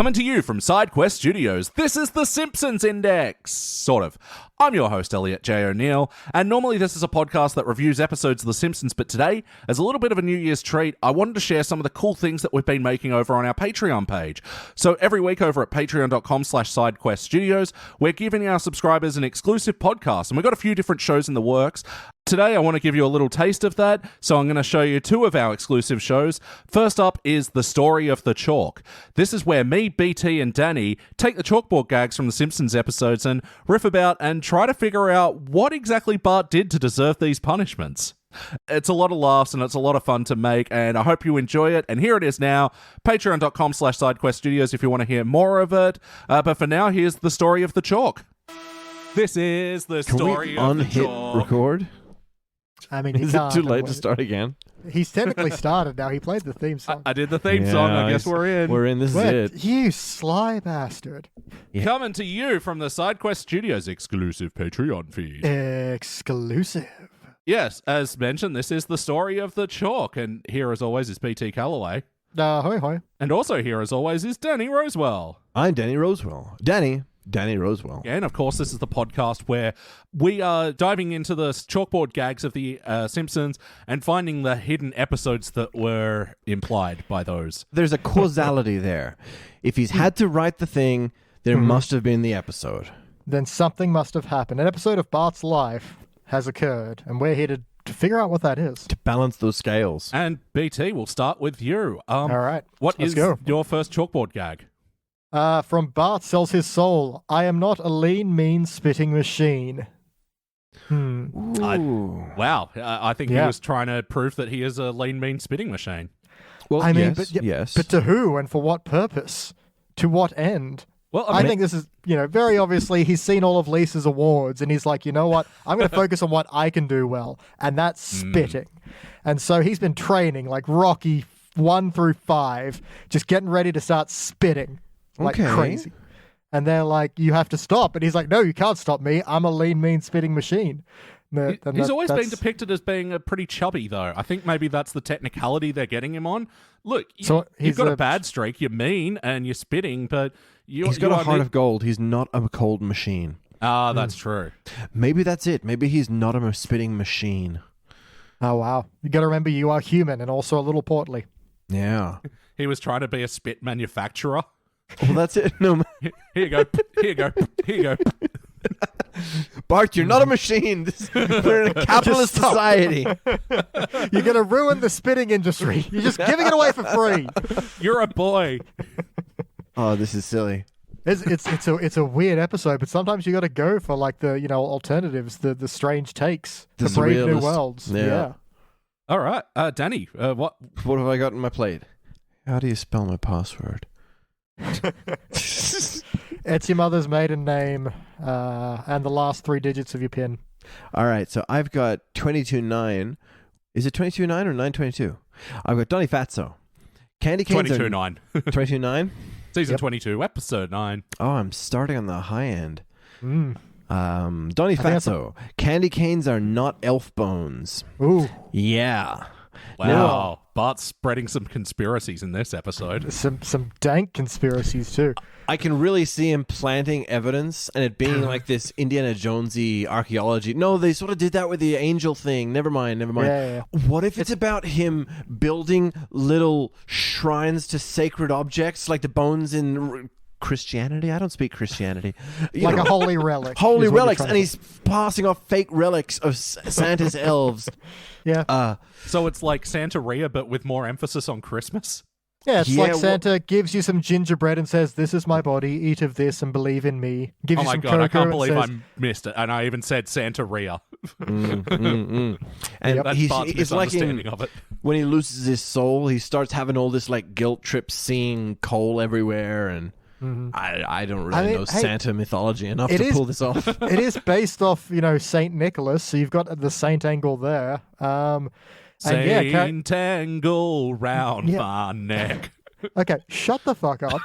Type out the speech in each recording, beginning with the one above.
Coming to you from SideQuest Studios, this is the Simpsons Index. Sort of. I'm your host, Elliot J. O'Neill, and normally this is a podcast that reviews episodes of The Simpsons, but today, as a little bit of a New Year's treat, I wanted to share some of the cool things that we've been making over on our Patreon page. So every week over at patreon.com/SideQuestStudios, we're giving our subscribers an exclusive podcast, and we've got a few different shows in the works. Today, I want to give you a little taste of that, so I'm going to show you two of our exclusive shows. First up is The Story of the Chalk. This is where me, BT, and Danny take the chalkboard gags from the Simpsons episodes and riff about and try to figure out what exactly Bart did to deserve these punishments. It's a lot of laughs and it's a lot of fun to make, and I hope you enjoy it. And here it is now, patreon.com/SideQuestStudios if you want to hear more of it. But for now, here's The Story of the Chalk. This is the story of the chalk. Record? I mean, is it too late to start again? He's technically started now. He played the theme song. I did the theme song. I guess we're in. We're in. This is it. You sly bastard. Yeah. Coming to you from the SideQuest Studios exclusive Patreon feed. Exclusive. Yes, as mentioned, this is the story of the chalk. And here, as always, is PT Calloway. Hoi hoi. And also here, as always, is Danny Rosewell. I'm Danny Rosewell. Danny Rosewell. And of course, this is the podcast where we are diving into the chalkboard gags of the Simpsons and finding the hidden episodes that were implied by those. There's a causality there. If he's had to write the thing, there must have been the episode. Then something must have happened. An episode of Bart's life has occurred, and we're here to figure out what that is. To balance those scales. And BT, we'll start with you. All right. What is your first chalkboard gag? From Bart Sells His Soul. I am not a lean, mean, spitting machine. Wow. I think he was trying to prove that he is a lean, mean spitting machine. Well, I mean, yes. But to who and for what purpose? To what end? Well, I think this is, very obviously he's seen all of Lisa's awards and he's like, you know what? I'm going to focus on what I can do well, and that's spitting. And so he's been training like Rocky 1 through 5, just getting ready to start spitting. Like crazy. And they're like, you have to stop. And he's like, no, you can't stop me. I'm a lean, mean spitting machine. He's always been depicted as being a pretty chubby, though. I think maybe that's the technicality they're getting him on. Look, you've got a bad streak. You're mean and you're spitting, but he's got a heart of gold. He's not a cold machine. Ah, that's true. Maybe that's it. Maybe he's not a spitting machine. Oh, wow. You got to remember you are human and also a little portly. Yeah. He was trying to be a spit manufacturer. Well, that's it. No, here you go. Here you go. Here you go. Bart, you're not a machine. We're in a capitalist society. You're going to ruin the spitting industry. You're just giving it away for free. You're a boy. Oh, this is silly. It's a weird episode, but sometimes you got to go for like the alternatives, the strange takes, the brave new worlds. Yeah. All right, Danny. What have I got on my plate? How do you spell my password? It's your mother's maiden name and the last 3 digits of your PIN. All right, so I've got 22.9. Is it 22.9 or 922? I've got Donny Fatso. Candy canes 22.9. 22.9? Season 22, episode 9. Oh, I'm starting on the high end. Donny Fatso. Candy canes are not elf bones. Ooh. Yeah. Wow. Now, Bart's spreading some conspiracies in this episode. Some dank conspiracies too. I can really see him planting evidence and it being like this Indiana Jonesy archaeology. No, they sort of did that with the angel thing. Never mind. Yeah. What if it's about him building little shrines to sacred objects like the bones in Christianity? I don't speak Christianity. A holy relic. Holy relics, and he's passing off fake relics of Santa's elves. Yeah. So it's like Santeria, but with more emphasis on Christmas? Yeah, it's like Santa gives you some gingerbread and says, this is my body, eat of this and believe in me. Gives you some God, I can't cocoa believe says, I missed it. And I even said Santeria. And That's Bart's misunderstanding of it. When he loses his soul, he starts having all this like guilt trip, seeing coal everywhere, and I don't really know Santa mythology enough to pull this off. It is based off, Saint Nicholas, so you've got the saint angle there. Saint angle round my neck. Okay, shut the fuck up.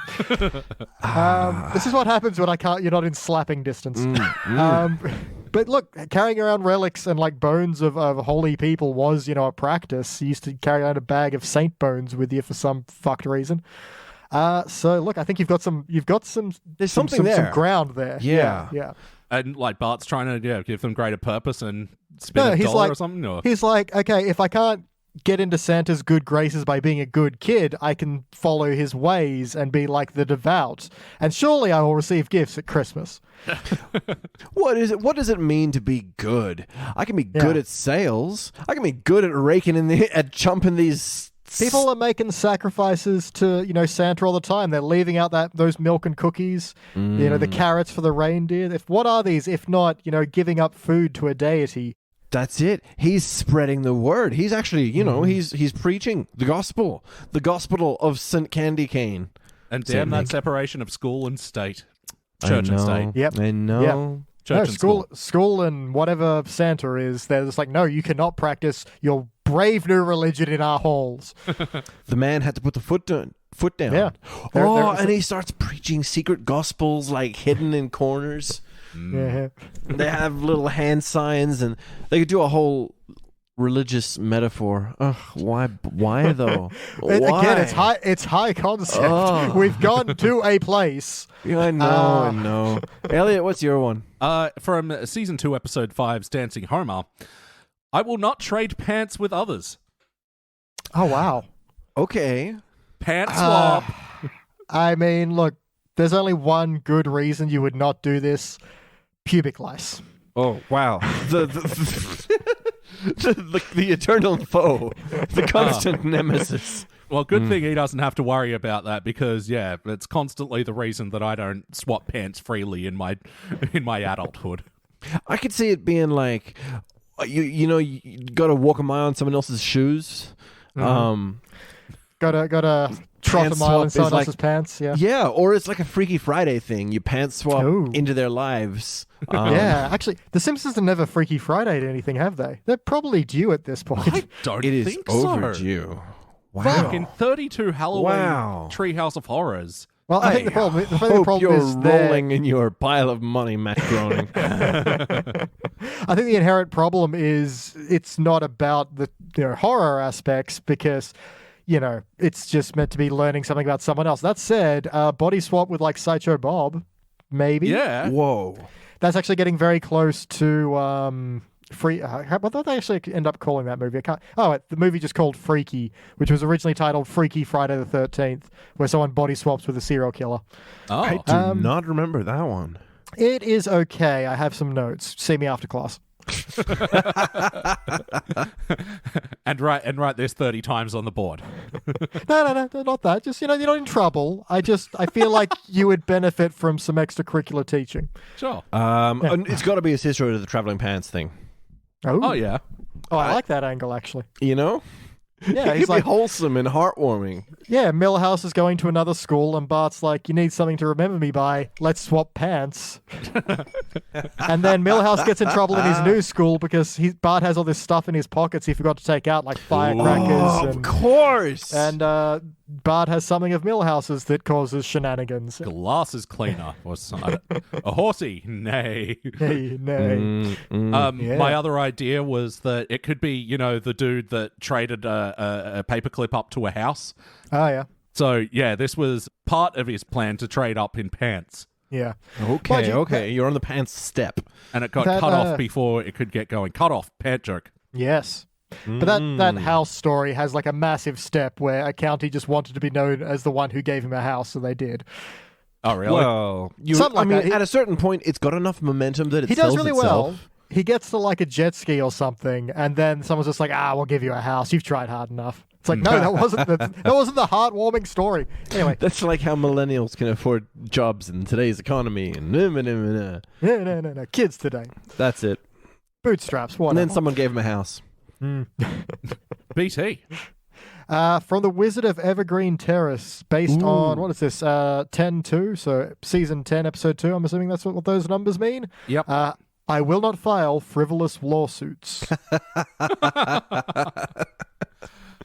This is what happens when you're not in slapping distance. But look, carrying around relics and like bones of holy people was, a practice. You used to carry around a bag of saint bones with you for some fucked reason. So look, I think you've got some. There's something there. Some ground there. Yeah. And like Bart's trying to give them greater purpose and spend a dollar or something. Or? He's like, okay, if I can't get into Santa's good graces by being a good kid, I can follow his ways and be like the devout, and surely I will receive gifts at Christmas. What is it? What does it mean to be good? I can be good at sales. I can be good at jumping these. People are making sacrifices to, Santa all the time. They're leaving out those milk and cookies, the carrots for the reindeer. What are these if not, giving up food to a deity? That's it. He's spreading the word. He's actually, he's preaching the gospel of St. Candy Cane. And damn that separation of school and state. Church and state. Yep. I know. Yep. Church and school and whatever Santa is, they're just like, no, you cannot practice your brave new religion in our halls. The man had to put the foot down. Yeah. And he starts preaching secret gospels like hidden in corners. Yeah. They have little hand signs, and they could do a whole religious metaphor. Ugh, why though? Why? Again, it's high concept. Oh. We've gone to a place. Yeah, I know. Elliot, what's your one? From season 2, episode 5's Dancing Homer. I will not trade pants with others. Oh wow. Okay. Pants swap. I mean, look, there's only one good reason you would not do this. Pubic lice. Oh wow. The eternal foe, the constant nemesis. Well, good thing he doesn't have to worry about that because, it's constantly the reason that I don't swap pants freely in my adulthood. I could see it being like, you got to walk a mile in someone else's shoes. Got to trot a mile in someone else's pants. Yeah. Yeah, or it's like a Freaky Friday thing. You pants swap into their lives. Actually, The Simpsons have never Freaky Friday'd anything, have they? They're probably due at this point. I don't think so. overdue. Wow. Fucking 32 Halloween Treehouse of Horrors. Well, I think the problem you're is rolling in your pile of money, Matt Groening. I think the inherent problem is it's not about the horror aspects because it's just meant to be learning something about someone else. That said, body swap with like Sideshow Bob, maybe. Yeah. Whoa. That's actually getting very close to what did they actually end up calling that movie? The movie just called Freaky, which was originally titled Freaky Friday the 13th, where someone body swaps with a serial killer. Oh. I do not remember that one. It is okay. I have some notes. See me after class. and write this 30 times on the board. No, not that. Just you're not in trouble. I feel like you would benefit from some extracurricular teaching. Sure. And it's got to be a sister to the traveling pants thing. Oh yeah. Oh, I like that angle actually. Yeah, he's like wholesome and heartwarming. Yeah, Milhouse is going to another school, and Bart's like, "You need something to remember me by. Let's swap pants." And then Milhouse gets in trouble in his new school because Bart has all this stuff in his pockets he forgot to take out, like firecrackers. Of course. And Bart has something of Milhouse's that causes shenanigans. Glasses cleaner or something. A horsey? Nay. Nay. My other idea was that it could be, the dude that traded a paperclip up to a house. Oh, yeah. So, this was part of his plan to trade up in pants. Yeah. Okay. You're on the pants step. And it got cut off before it could get going. Cut off, pant jerk. Yes. But that house story has like a massive step where a county just wanted to be known as the one who gave him a house, so they did. Oh, really? Well, at a certain point, it's got enough momentum that he does really well. He gets to like a jet ski or something, and then someone's just like, we'll give you a house. You've tried hard enough. It's like, no, that wasn't the heartwarming story. Anyway. That's like how millennials can afford jobs in today's economy. And No. Kids today. That's it. Bootstraps, whatever. And then someone gave him a house. BT. From The Wizard of Evergreen Terrace, based on, what is this, 10-2, so season 10, episode 2, I'm assuming that's what those numbers mean? Yep. I will not file frivolous lawsuits.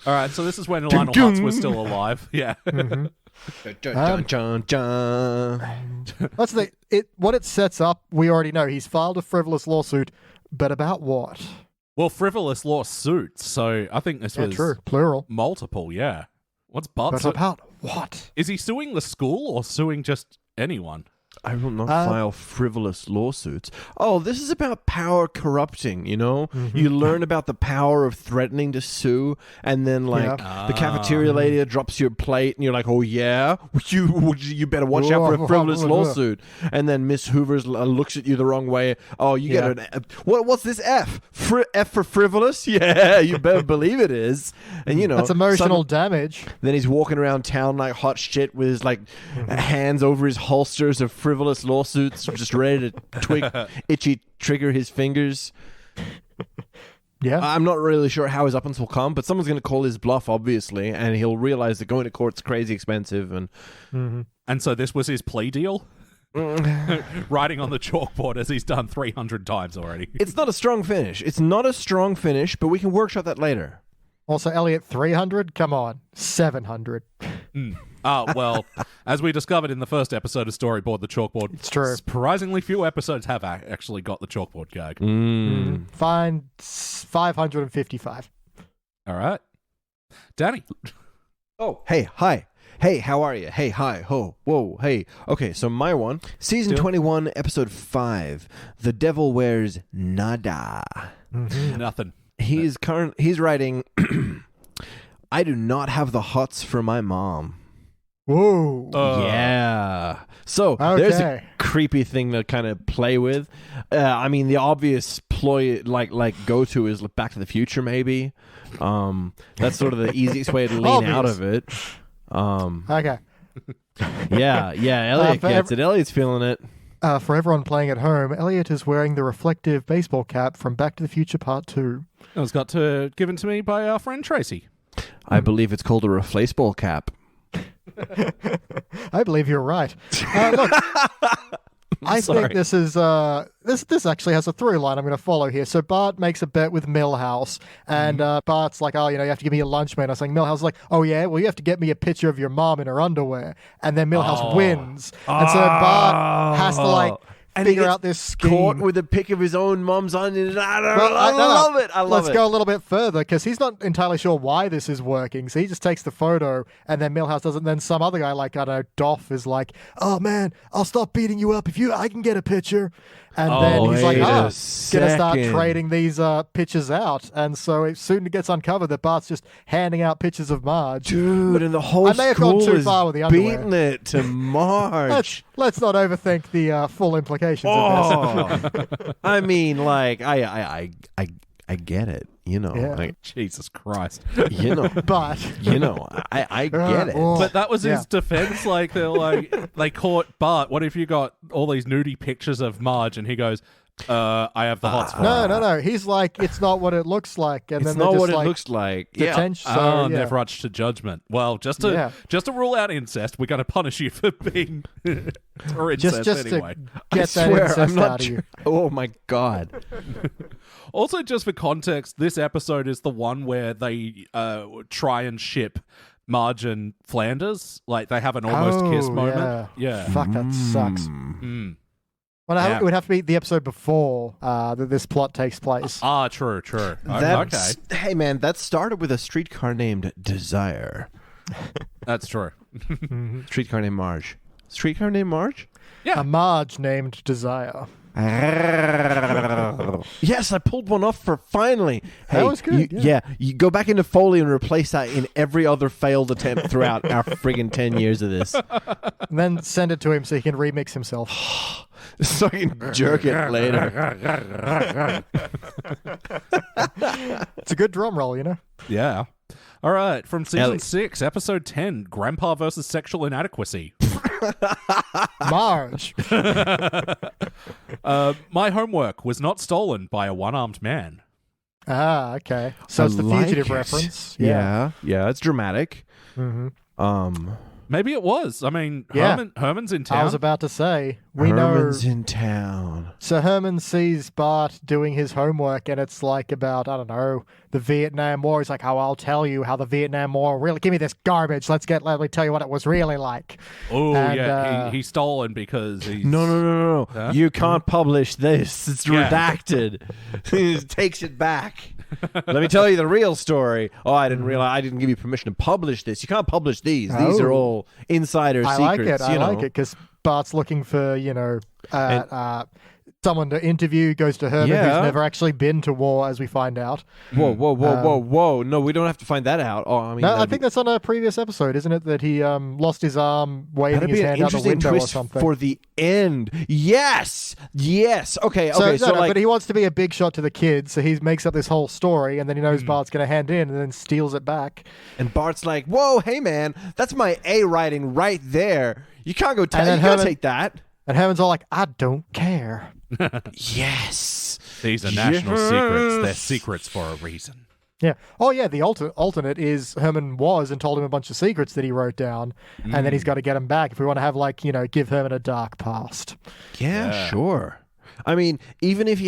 All right, so this is when Lionel Hutz was still alive. Yeah. Mm-hmm. That's what it sets up, we already know. He's filed a frivolous lawsuit, but about what? Well, frivolous lawsuits, so I think this was true, plural. Multiple, yeah. What's Bart? But about What? Is he suing the school or suing just anyone? I will not file frivolous lawsuits. Oh, this is about power corrupting, you know? You learn about the power of threatening to sue, and then, like, the cafeteria lady drops your plate, and you're like, oh, yeah? You better watch out for a frivolous lawsuit. And then Miss Hoover looks at you the wrong way. Oh, you get an... What's this F? F for frivolous? Yeah, you better believe it is. And, you know... That's emotional damage. Then he's walking around town like hot shit with his, like, hands over his holsters of frivolous lawsuits, just ready to trigger his fingers. Yeah. I'm not really sure how his uppance will come, but someone's going to call his bluff, obviously, and he'll realize that going to court's crazy expensive. And so this was his plea deal? Writing on the chalkboard as he's done 300 times already. It's not a strong finish. It's not a strong finish, but we can workshop that later. Also, Elliot, 300? Come on. 700. Well, as we discovered in the first episode of Storyboard, the chalkboard, it's true. Surprisingly few episodes have actually got the chalkboard gag. Fine, 555. All right. Danny. Oh, hey, hi. Hey, how are you? Hey, hi, ho, whoa, hey. Okay, so my one, season 21, episode 5, The Devil Wears Nada. Nothing. He's writing, I do not have the hots for my mom. Whoa. Yeah. So there's a creepy thing to kind of play with. I mean, the obvious ploy, like go-to is Back to the Future, maybe. That's sort of the easiest way to lean out of it. Okay. Yeah. Elliot gets it. Elliot's feeling it. For everyone playing at home, Elliot is wearing the reflective baseball cap from Back to the Future Part 2. It was given to me by our friend Tracy. I believe it's called a replaceable cap. I believe you're right. Look, I think this is this actually has a through line I'm going to follow here. So Bart makes a bet with Milhouse, and Bart's like, oh, you have to give me a lunch, man. I was like, Milhouse is like, oh yeah, well you have to get me a picture of your mom in her underwear, and then Milhouse wins, and so Bart has to figure out this scheme. Caught with a pic of his own mom's onion. I love it. Let's go a little bit further, because he's not entirely sure why this is working. So he just takes the photo, and then Milhouse does it. And then some other guy, like, I don't know, Doff, is like, oh man, I'll stop beating you up if I can get a picture. And then he's like, gonna start trading these pictures out. And so it soon gets uncovered that Bart's just handing out pictures of Marge. Dude, and the whole school is beating it to Marge. Let's not overthink the full implications of this. I mean, like, I get it. Like, Jesus Christ. But I get it. But that was his defense. Like, they caught Bart. What if you got all these nudie pictures of Marge? And he goes, I have the hots for her. No. He's like, it's not what it looks like. And it's then not just what it looks like. Detention. They've rushed to judgment. Well, just to rule out incest, we're going to punish you for being for incest just anyway. To get that incest out of you. Oh my God. Also, just for context, this episode is the one where they try and ship Marge and Flanders. Like, they have an almost kiss moment. Yeah. Fuck, that sucks. Well, it would have to be the episode before that this plot takes place. True. Okay. Hey, man, that started with a streetcar named Desire. That's true. Streetcar named Marge. Streetcar named Marge? Yeah. A Marge named Desire. Yes, I pulled one off for finally. Hey, that was good. You go back into Foley and replace that in every other failed attempt throughout our friggin' 10 years of this. And then send it to him so he can remix himself. So I can jerk it later. It's a good drum roll, Yeah. All right, from season 6, episode 10, Grandpa versus Sexual Inadequacy. Marge. My homework was not stolen by a one-armed man. Ah, okay. So it's the fugitive reference. Yeah, it's dramatic. Maybe it was. I mean, Herman's in town. I was about to say. Herman's in town. So Herman sees Bart doing his homework, and it's like about, I don't know, the Vietnam War. He's like, oh, I'll tell you how the Vietnam War really... Give me this garbage. Let me tell you what it was really like. Oh, yeah. He's stolen because he's... No. Huh? You can't publish this. It's redacted. He takes it back. Let me tell you the real story. Oh, I didn't realize. I didn't give you permission to publish this. You can't publish these. These are all insider secrets. I like it because Bart's looking for, someone to interview, goes to Herman, who's never actually been to war, as we find out. Whoa. No, we don't have to find that out. Oh, I mean, no, I think that's on a previous episode, isn't it? That he lost his arm waving his hand out the window or something. For the end. Yes. Okay. But he wants to be a big shot to the kids, so he makes up this whole story, and then he knows Bart's going to hand in, and then steals it back. And Bart's like, "Whoa, hey man, that's my A writing right there. You can't go take that." And Herman's all like, "I don't care." Yes. These are national secrets. They're secrets for a reason. Yeah. Oh, yeah. The alternate is Herman was and told him a bunch of secrets that he wrote down, and then he's got to get them back if we want to have, give Herman a dark past. Yeah, sure. I mean, even if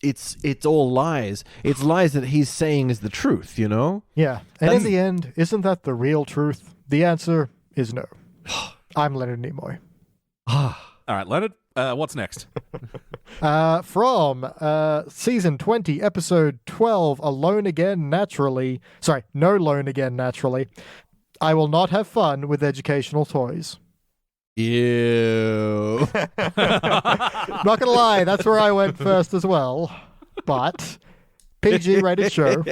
it's all lies, it's lies that he's saying is the truth, you know? Yeah. And in the end, isn't that the real truth? The answer is no. I'm Leonard Nimoy. All right, Leonard, what's next? From season 20, episode 12, Alone Again Naturally. Sorry, No Loan Again Naturally. I will not have fun with educational toys. Ew. Not gonna lie, that's where I went first as well. But PG rated show.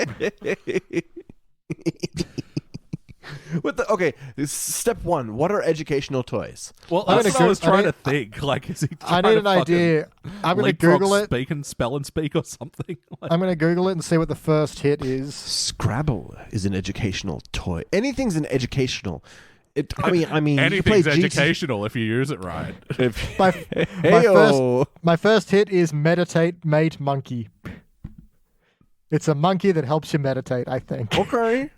Okay, step one. What are educational toys? Well, that's what I was trying to think. Like, is he I need an idea. I'm going to Google it. Speak and spell and speak or something. I'm going to Google it and see what the first hit is. Scrabble is an educational toy. Anything's an educational. I mean, anything's educational if you use it right. My first hit is Meditate Mate Monkey. It's a monkey that helps you meditate, I think. Okay.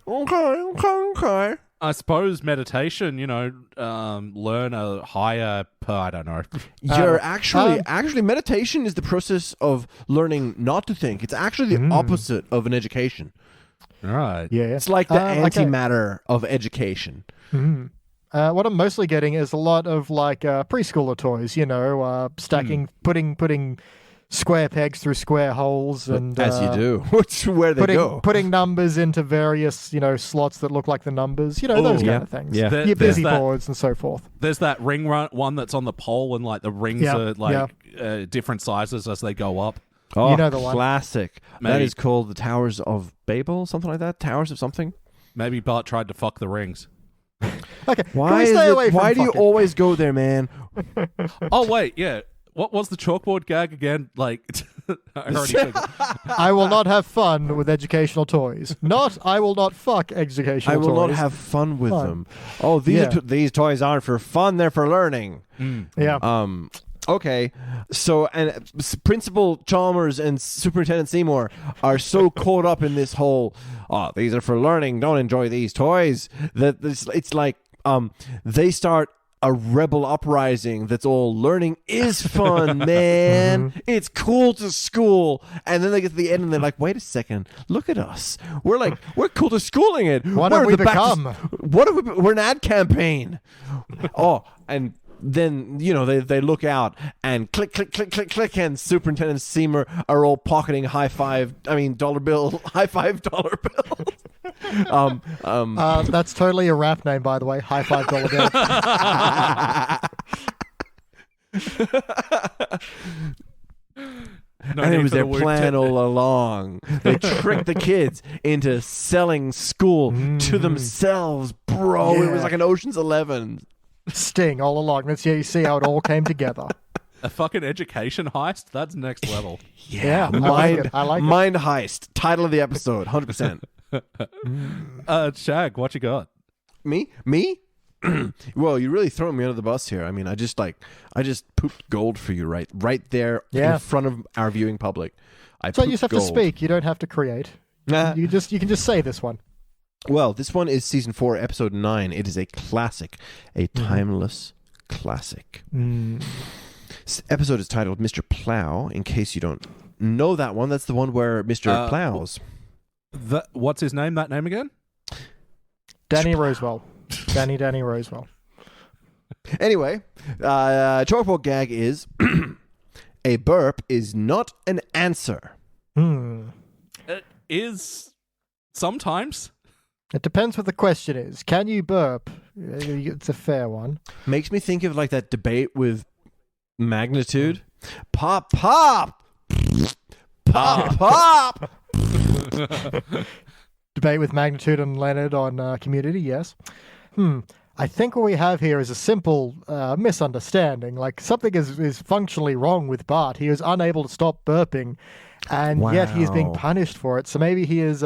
I suppose meditation, learn a higher, I don't know. You're actually meditation is the process of learning not to think. It's actually the opposite of an education. Right. Yeah. It's like the antimatter of education. Mm-hmm. What I'm mostly getting is a lot of preschooler toys, stacking, putting square pegs through square holes, and as you do, which where they go, putting numbers into various slots that look like the numbers, those kind of things. Yeah, your busy boards and so forth. There's that ring one that's on the pole, and the rings are different sizes as they go up. Oh, you know the one. Classic. Maybe. That is called the Towers of Babel, something like that. Towers of something. Maybe Bart tried to fuck the rings. Okay. Why do you always go there, man? Oh wait, yeah. What was the chalkboard gag again? I already I will not have fun with educational toys. Not I will not fuck educational toys. I will not have fun with them. Oh, these toys aren't for fun, they're for learning. Yeah. Okay. So, and Principal Chalmers and Superintendent Seymour are so caught up in this whole, these are for learning, don't enjoy these toys, that it's like they start a rebel uprising that's all learning is fun, man. It's cool to school. And then they get to the end and they're like, wait a second, look at us. We're cool to schooling it. What have we become? We're an ad campaign. And then, they look out and click, click, click, click, click, and Superintendent Seymour are all pocketing high five dollar bills. That's totally a rap name, by the way. High $5 bill. And it was their plan all along. They tricked the kids into selling school to themselves, bro. Yeah. It was like an Ocean's 11. Sting all along. That's you see how it all came together. A fucking education heist? That's next level. Yeah, I like it. Mind heist. Title of the episode, 100%. Shag, what you got? Me? Well, you really throwing me under the bus here. I mean, I just pooped gold for you right there in front of our viewing public. So you just have to speak. You don't have to create. You can just say this one. Well, this one is season 4, episode 9. It is a classic, a timeless classic. This episode is titled Mr. Plow. In case you don't know that one, that's the one where Mr. Plows. What's his name? That name again? Danny Rosewell. Danny Rosewell. Anyway, chalkboard gag is a burp is not an answer. is sometimes. It depends what the question is. Can you burp? It's a fair one. Makes me think of like that debate with Magnitude. Pop, pop! Pop, pop! Debate with Magnitude and Leonard on Community, yes. I think what we have here is a simple misunderstanding. Like, something is functionally wrong with Bart. He is unable to stop burping, and yet he is being punished for it. So maybe he has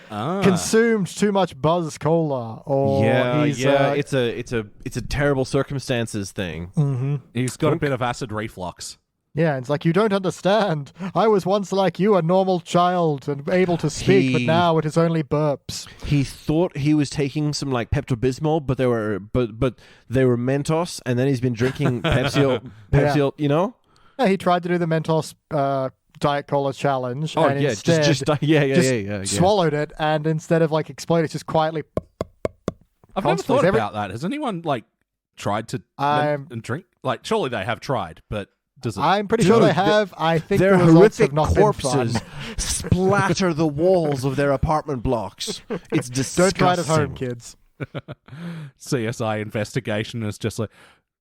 consumed too much Buzz Cola, or it's a terrible circumstances thing. Mm-hmm. He's got a bit of acid reflux. Yeah, it's like, you don't understand. I was once like you, a normal child and able to speak, but now it is only burps. He thought he was taking some like Pepto-Bismol, but they were Mentos, and then he's been drinking Pepsi, you know? Yeah, he tried to do the Mentos Diet Cola challenge, and instead just swallowed it, and instead of like exploding, it's just quietly. I've never thought about that. Has anyone like tried to and drink? Like, surely they have tried, but. I'm pretty sure they have. I think their the results horrific have not corpses been fun. splatter the walls of their apartment blocks. It's disgusting. Don't try it at home, kids. CSI investigation is just like,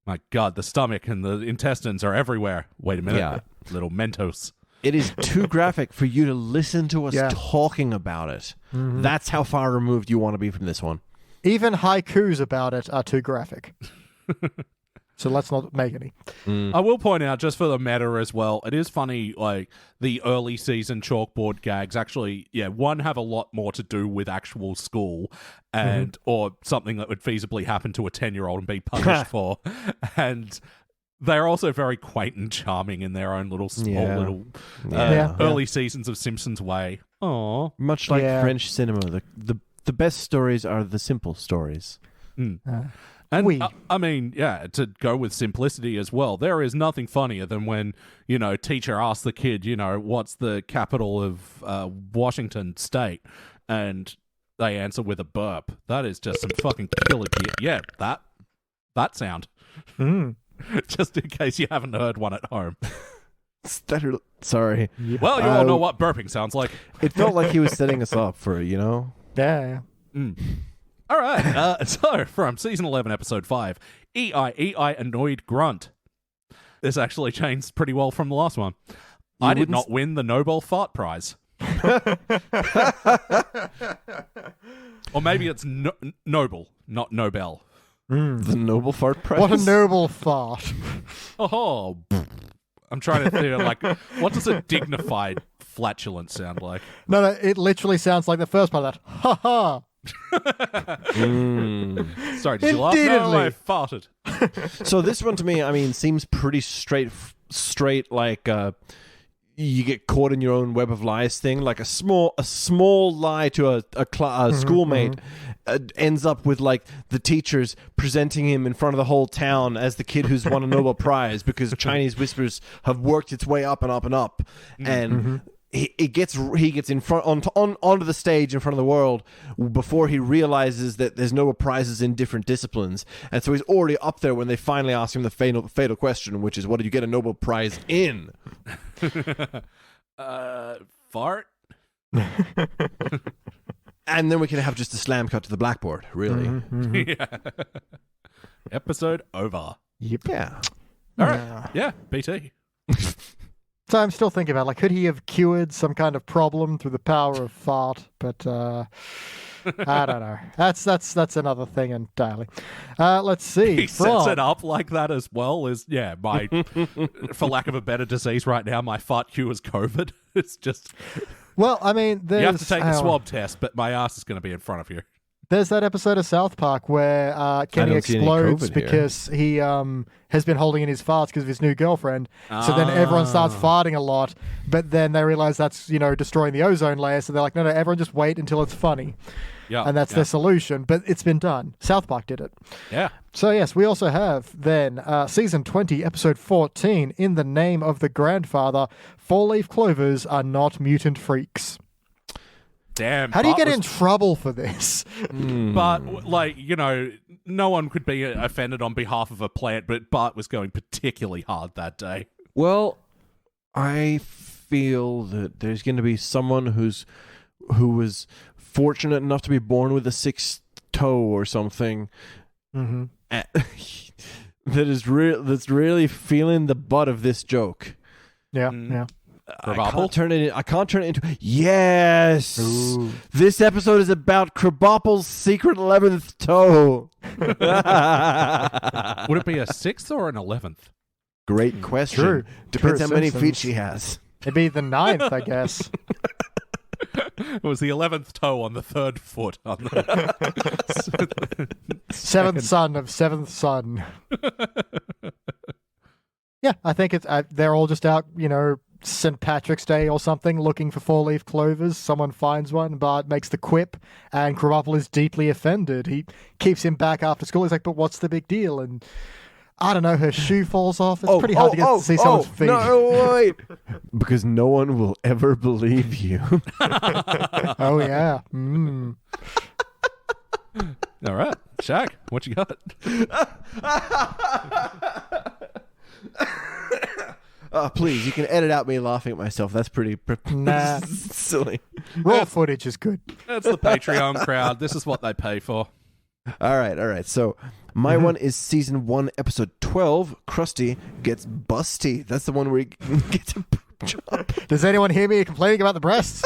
my God, the stomach and the intestines are everywhere. Wait a minute. Yeah. Little Mentos. It is too graphic for you to listen to us talking about it. Mm-hmm. That's how far removed you want to be from this one. Even haikus about it are too graphic. So let's not make any. I will point out, just for the meta as well, it is funny, like, the early season chalkboard gags actually, one, have a lot more to do with actual school and or something that would feasibly happen to a 10-year-old and be punished for. And they're also very quaint and charming in their own little small early seasons of Simpsons way. Aww. Much like French cinema, the best stories are the simple stories. And I mean, to go with simplicity as well, there is nothing funnier than when, teacher asks the kid, what's the capital of Washington State? And they answer with a burp. That is just some fucking killer shit. Yeah, that sound. Just in case you haven't heard one at home. Sorry. Well, you all know what burping sounds like. It felt like he was setting us up for, Yeah. All right, so from Season 11, Episode 5, EI Annoyed Grunt. This actually changed pretty well from the last one. I did not win the Nobel Fart Prize. Or maybe it's Nobel, not Nobel. The Nobel Fart Prize? What a noble fart. Oh, I'm trying to think, like, what does a dignified flatulence sound like? No, it literally sounds like the first part of that. Ha ha. Sorry, did you laugh? No, I farted. So this one to me, seems pretty straight. Like you get caught in your own web of lies thing. Like a small lie to a schoolmate ends up with like the teachers presenting him in front of the whole town as the kid who's won a Nobel Prize because Chinese whispers have worked its way up and up and up, and. He gets in front onto the stage in front of the world before he realizes that there's Nobel Prizes in different disciplines, and so he's already up there when they finally ask him the fatal question, which is, what did you get a Nobel Prize in? Fart. And then we can have just a slam cut to the blackboard. Really, Yeah. Episode over. Yep. Yeah. All right. Yeah. BT. So I'm still thinking about, like, could he have cured some kind of problem through the power of fart? But I don't know. That's another thing entirely. Let's see. He sets it up like that as well as, my, for lack of a better disease right now, my fart cures COVID. It's just... Well, you have to take the swab test, but my ass is going to be in front of you. There's that episode of South Park where Kenny explodes because he has been holding in his farts because of his new girlfriend. So then everyone starts farting a lot, but then they realize that's, destroying the ozone layer. So they're like, no, everyone just wait until it's funny. Yeah, and that's their solution. But it's been done. South Park did it. Yeah. So yes, we also have then Season 20, Episode 14, In the Name of the Grandfather, 4-leaf clovers are not mutant freaks. Damn. How do you get in trouble for this? But, like, no one could be offended on behalf of a plant, but Bart was going particularly hard that day. Well, I feel that there's going to be someone who's who was fortunate enough to be born with a sixth toe or something. Mm-hmm. That's really feeling the butt of this joke. Yeah, yeah. Krabappel? I can't turn it into. Yes. Ooh. This episode is about Krabappel's secret 11th toe. Would it be a 6th or an 11th? Great question. True. Depends True, how many Simpsons. feet she has. It'd be the 9th, I guess. It was the 11th toe on the 3rd foot. On the Seventh son of seventh son. Yeah, I think it's they're all just out, St. Patrick's Day or something, looking for four-leaf clovers. Someone finds one, Bart makes the quip, and Krabappel is deeply offended. He keeps him back after school. He's like, but what's the big deal? And I don't know, her shoe falls off. It's pretty hard to get to see someone's feet. No, wait. Because no one will ever believe you. Oh, yeah. Mm. All right, Shaq, what you got? Please, you can edit out me laughing at myself. That's pretty Nah. silly. Raw footage is good. That's the Patreon crowd. This is what they pay for. All right. So my one is season 1, episode 12. Krusty gets busty. That's the one where he gets a poop job. Does anyone hear me complaining about the breasts?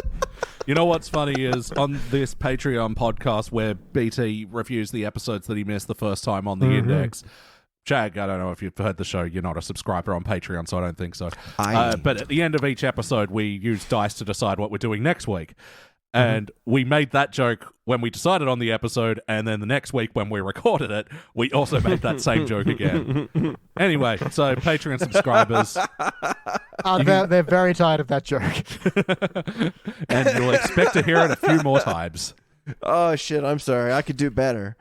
You know what's funny is on this Patreon podcast where BT reviews the episodes that he missed the first time on the index. Jag, I don't know if you've heard the show. You're not a subscriber on Patreon, so I don't think so. But at the end of each episode, we use dice to decide what we're doing next week. And we made that joke when we decided on the episode, and then the next week when we recorded it, we also made that same joke again. Anyway, so Patreon subscribers... They're very tired of that joke. And you'll expect to hear it a few more times. Oh, shit. I'm sorry. I could do better.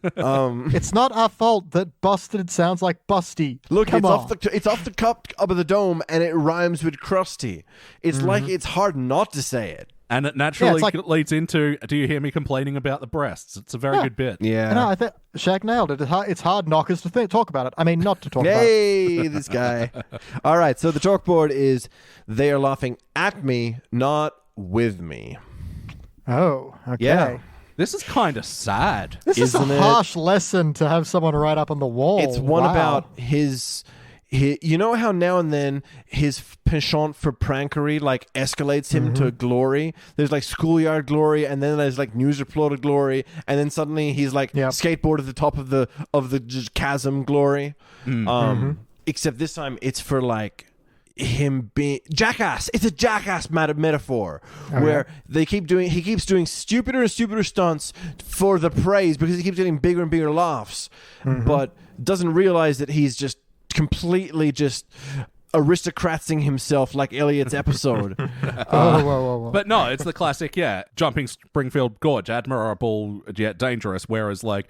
It's not our fault that busted sounds like busty. Look, Come on. it's off the cup of the dome, and it rhymes with crusty. It's like it's hard not to say it. And it naturally it's like- leads into, do you hear me complaining about the breasts? It's a very good bit. Yeah. No, I think Shaq nailed it. It's hard knockers to talk about it. I mean, not to talk about it. Hey, this guy. All right, so the chalkboard is they are laughing at me, not with me. Oh, okay. Yeah. This is kind of sad. This is a Isn't it? harsh lesson to have someone write up on the wall. It's one Wow. about his you know how now and then his penchant for prankery like escalates him to glory. There's like schoolyard glory, and then there's like news reporter glory, and then suddenly he's like skateboard at the top of the just chasm glory. Except this time it's for like him being jackass. It's a jackass metaphor where he keeps doing stupider and stupider stunts for the praise because he keeps getting bigger and bigger laughs, but doesn't realize that he's just completely just aristocratzing himself like Elliot's episode. Whoa. But no, it's the classic, jumping Springfield Gorge, admirable yet dangerous, whereas like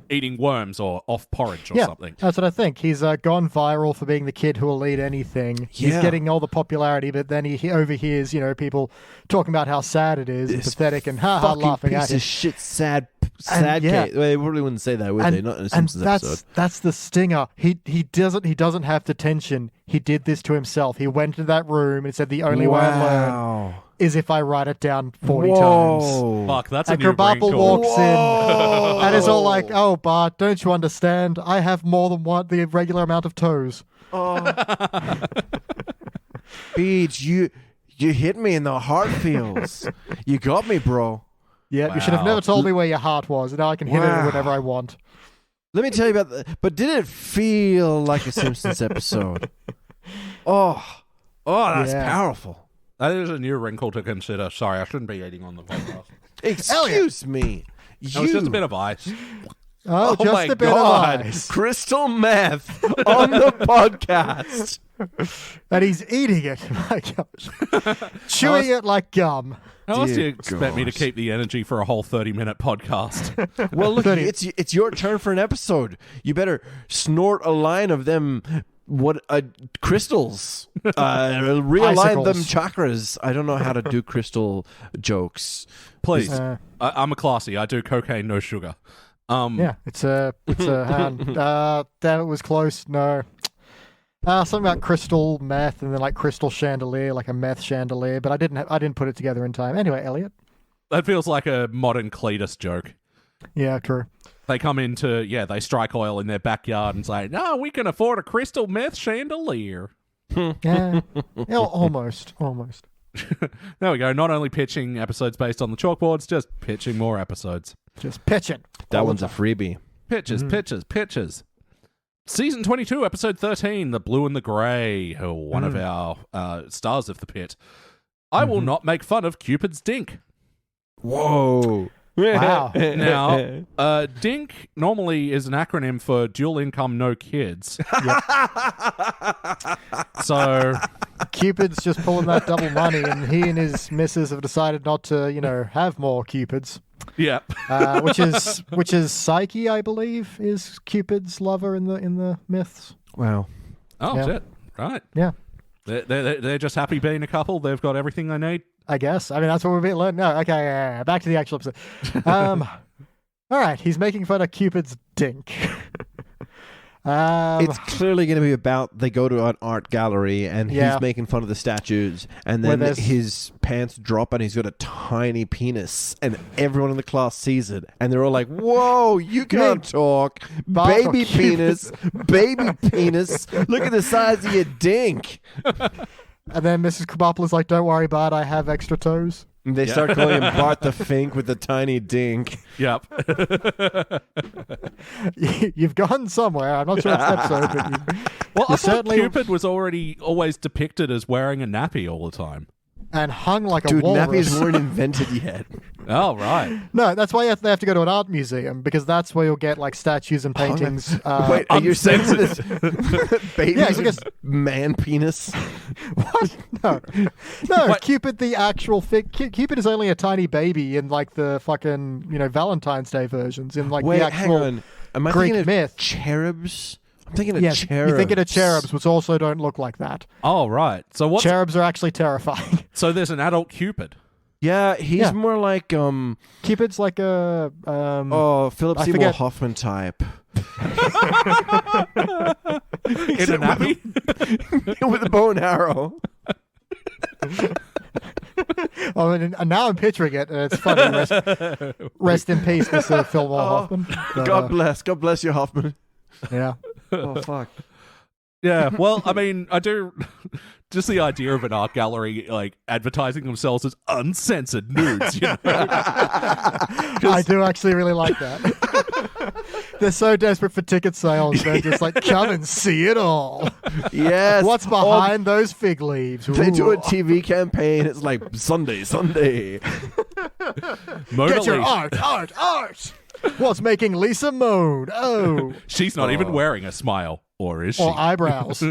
eating worms or off porridge or something. That's what I think. He's gone viral for being the kid who will eat anything. He's getting all the popularity, but then he overhears, people talking about how sad it is, and pathetic, and laughing piece at him. of shit, sad case. Well, they probably wouldn't say that, would they? Not in a Simpsons episode. That's the stinger. He doesn't have detention. He did this to himself. He went into that room and said the only way I learn is if I write it down 40 times. Fuck, that's And a new brain Krabappel call. walks in and is all like, "Oh, Bart, don't you understand? I have more than the regular amount of toes." Beach, you hit me in the heart feels. You got me, bro. Yeah, you should have never told me where your heart was. Now I can hit it whenever I want. Let me tell you about but did it feel like a Simpsons episode? Oh, that's powerful. That is a new wrinkle to consider. Sorry, I shouldn't be eating on the podcast. Excuse me. No, it's just a bit of ice. Oh, just my a bit God. of ice. Crystal meth on the podcast. And he's eating it. My gosh. Chewing it like gum. How else do you Dear expect me to gosh. keep the energy for a whole 30-minute podcast? Well, look, 30. it's your turn for an episode. You better snort a line of them. Crystals? Realign them Icicles. chakras. I don't know how to do crystal jokes. Please. I'm a classy. I do cocaine, no sugar. Yeah, it's a hand. Damn, it was close. No. Something about crystal meth and then like crystal chandelier, like a meth chandelier, but I didn't put it together in time. Anyway, Elliot. That feels like a modern Cletus joke. Yeah, true. They come into, they strike oil in their backyard and say, no, we can afford a crystal meth chandelier. Yeah, almost. There we go. Not only pitching episodes based on the chalkboards, just pitching more episodes. Just pitching. That one's a freebie. Pitches. Season 22, episode 13, The Blue and the Grey, one of our stars of the pit. I will not make fun of Cupid's dink. Whoa. Wow. Now, DINK normally is an acronym for dual income, no kids. So Cupid's just pulling that double money, and he and his missus have decided not to, have more Cupids. Yeah. Which is Psyche, I believe, is Cupid's lover in the myths. Wow. Oh, Yeah. shit. Right. Yeah. They're just happy being a couple. They've got everything they need. I guess. I mean, that's what we've been learning. No, okay, yeah. Back to the actual episode. All right, he's making fun of Cupid's dink. It's clearly going to be about they go to an art gallery and he's making fun of the statues, and then his pants drop and he's got a tiny penis, and everyone in the class sees it, and they're all like, "Whoa, you can't talk, baby penis, baby penis! Look at the size of your dink." And then Mrs. Krabappel is like, "Don't worry, Bart, I have extra toes." And they start calling him Bart the Fink with the tiny dink. Yep. You've gone somewhere. I'm not sure it's episode, but well, I thought certainly Cupid was always depicted as wearing a nappy all the time. And hung like a Dude, walrus. nappies weren't invented yet. Oh, right. No, that's why they have to go to an art museum, because that's where you'll get like statues and paintings. Wait, are you saying this baby because man penis? What? No. What? Cupid, the actual Cupid is only a tiny baby in like the fucking Valentine's Day versions in like Wait, the actual hang on. Am I Greek thinking of myth. cherubs? I'm thinking of Yes, cherubs. you're thinking of cherubs, which also don't look like that. Oh, right. So what? Cherubs are actually terrifying. So there's an adult Cupid. Yeah, he's more like Cupid's like a Philip I Seymour forget. Hoffman type. In a nappy? With a bow and arrow. And now I'm picturing it, and it's funny. Rest in peace, Mr. Fillmore Hoffman. But, God bless you, Hoffman. Yeah. Oh fuck. Yeah, well, I mean, I do just the idea of an art gallery like advertising themselves as uncensored nudes. I do actually really like that. They're so desperate for ticket sales, they're just like, come and see it all. Yes. What's behind those fig leaves? They do a Ooh. TV campaign. It's like Sunday. Get your art. What's making Lisa moan? Oh. She's not even wearing a smile, or is she? Or eyebrows.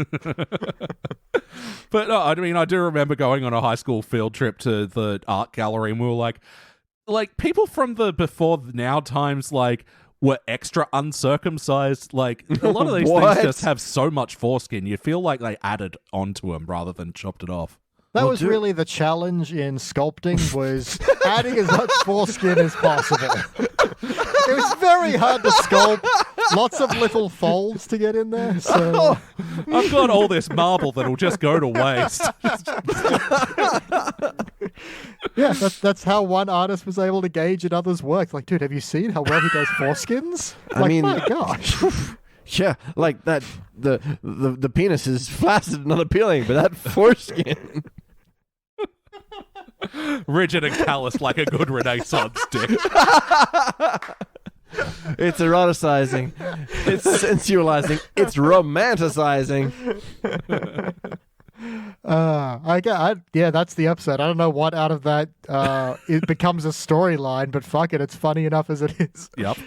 But no, I mean, I do remember going on a high school field trip to the art gallery, and we were like people from the before now times, like, were extra uncircumcised. Like, a lot of these things just have so much foreskin. You feel like they added onto them rather than chopped it off. That was really the challenge in sculpting, was adding as much foreskin as possible. It was very hard to sculpt. Lots of little folds to get in there. So I've got all this marble that'll just go to waste. yeah, that's how one artist was able to gauge another's work. Like, dude, have you seen how well he does foreskins? I mean, my gosh. Yeah, like that. The penis is flaccid and unappealing, but that foreskin. Rigid and callous like a good Renaissance dick. It's eroticizing. It's sensualizing. It's romanticizing. Yeah, that's the episode. I don't know what out of that it becomes a storyline, but fuck it, it's funny enough as it is. Yep.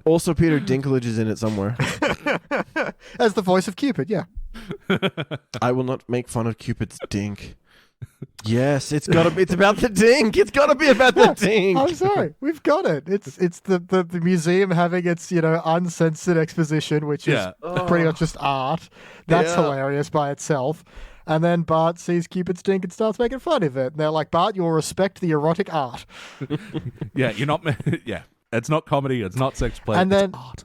Also, Peter Dinklage is in it somewhere. As the voice of Cupid, yeah. I will not make fun of Cupid's dink. Yes, it's about the dink. It's gotta be about the dink. I'm sorry, we've got it. It's the museum having its uncensored exposition, which is pretty much just art. That's hilarious by itself. And then Bart sees Cupid's dink and starts making fun of it. And they're like, Bart, you'll respect the erotic art. Yeah, you're not. Yeah, it's not comedy. It's not sex play. And then it's art.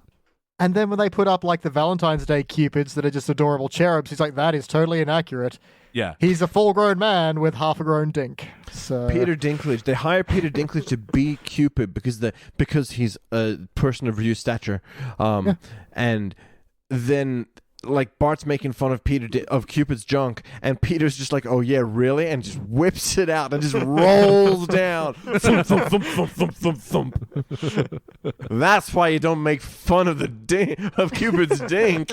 And then when they put up like the Valentine's Day cupids that are just adorable cherubs, he's like, that is totally inaccurate. Yeah. He's a full-grown man with half a grown dink. So Peter Dinklage. They hire Peter Dinklage to be Cupid because he's a person of reduced stature, and then like Bart's making fun of of Cupid's junk, and Peter's just like, "Oh yeah, really?" and just whips it out and just rolls down. Thump, thump, thump, thump, thump, thump, thump. That's why you don't make fun of of Cupid's dink.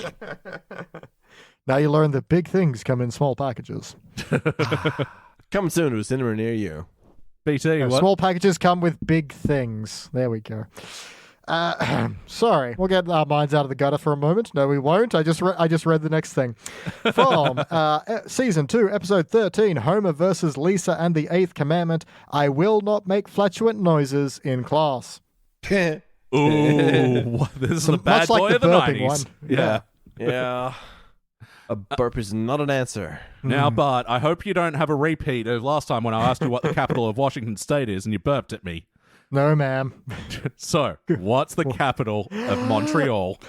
now you learn that big things come in small packages. Coming soon to a cinema near you. BT, what? Small packages come with big things. There we go. Sorry, we'll get our minds out of the gutter for a moment. No, we won't. I just read the next thing from season 2, episode 13, Homer versus Lisa and the Eighth Commandment. I will not make flatulent noises in class. Ooh, this is the bad boy of the 90s. One. Yeah. A burp is not an answer. Now, Bart, I hope you don't have a repeat of last time when I asked you what the capital of Washington State is and you burped at me. No, ma'am. So, what's the capital of Montreal?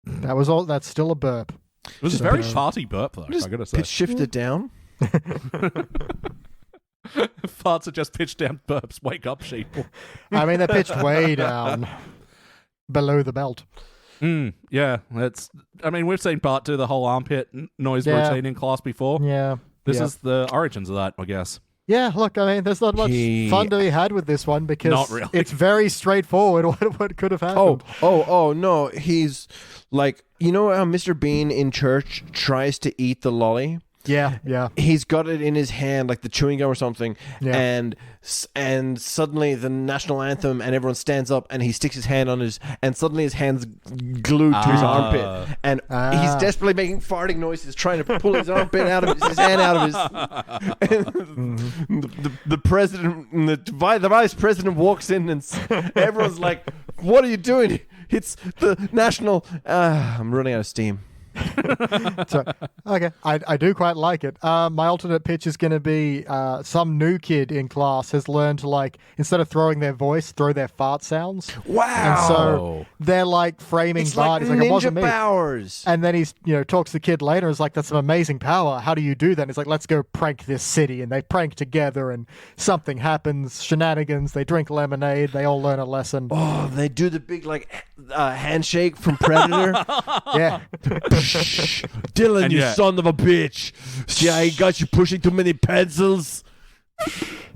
That was all. That's still a burp. It was a very farty burp, though, I gotta say. Pitch shift it down. Farts are just pitched down burps. Wake up, sheeple. I mean, they're pitched way down below the belt. Yeah, I mean, we've seen Bart do the whole armpit noise routine in class before. Yeah. This is the origins of that, I guess. Yeah, look, I mean, there's not much fun to be had with this one because Not really. It's very straightforward what could have happened. Oh, no. He's like, you know how Mr. Bean in church tries to eat the lolly? Yeah. He's got it in his hand, like the chewing gum or something, Yeah. and suddenly the national anthem, and everyone stands up, and he sticks his hand on and suddenly his hand's glued to his armpit, and he's desperately making farting noises, trying to pull his armpit out of his hand out of his. The president, the vice president walks in, and everyone's like, "What are you doing? It's the national." I'm running out of steam. So, okay, I do quite like it. My alternate pitch is going to be some new kid in class has learned to, like, instead of throwing their voice, throw their fart sounds. Wow! And so they're like framing It's Bart. like He's like, it wasn't ninja me. powers. And then he's, talks to the kid later. He's like, that's some amazing power. How do you do that? And he's like, let's go prank this city. And they prank together and something happens, shenanigans. They drink lemonade. They all learn a lesson. Oh, they do the big, like, handshake from Predator. Yeah. Dylan, And you yeah. son of a bitch. See, I got you pushing too many pencils.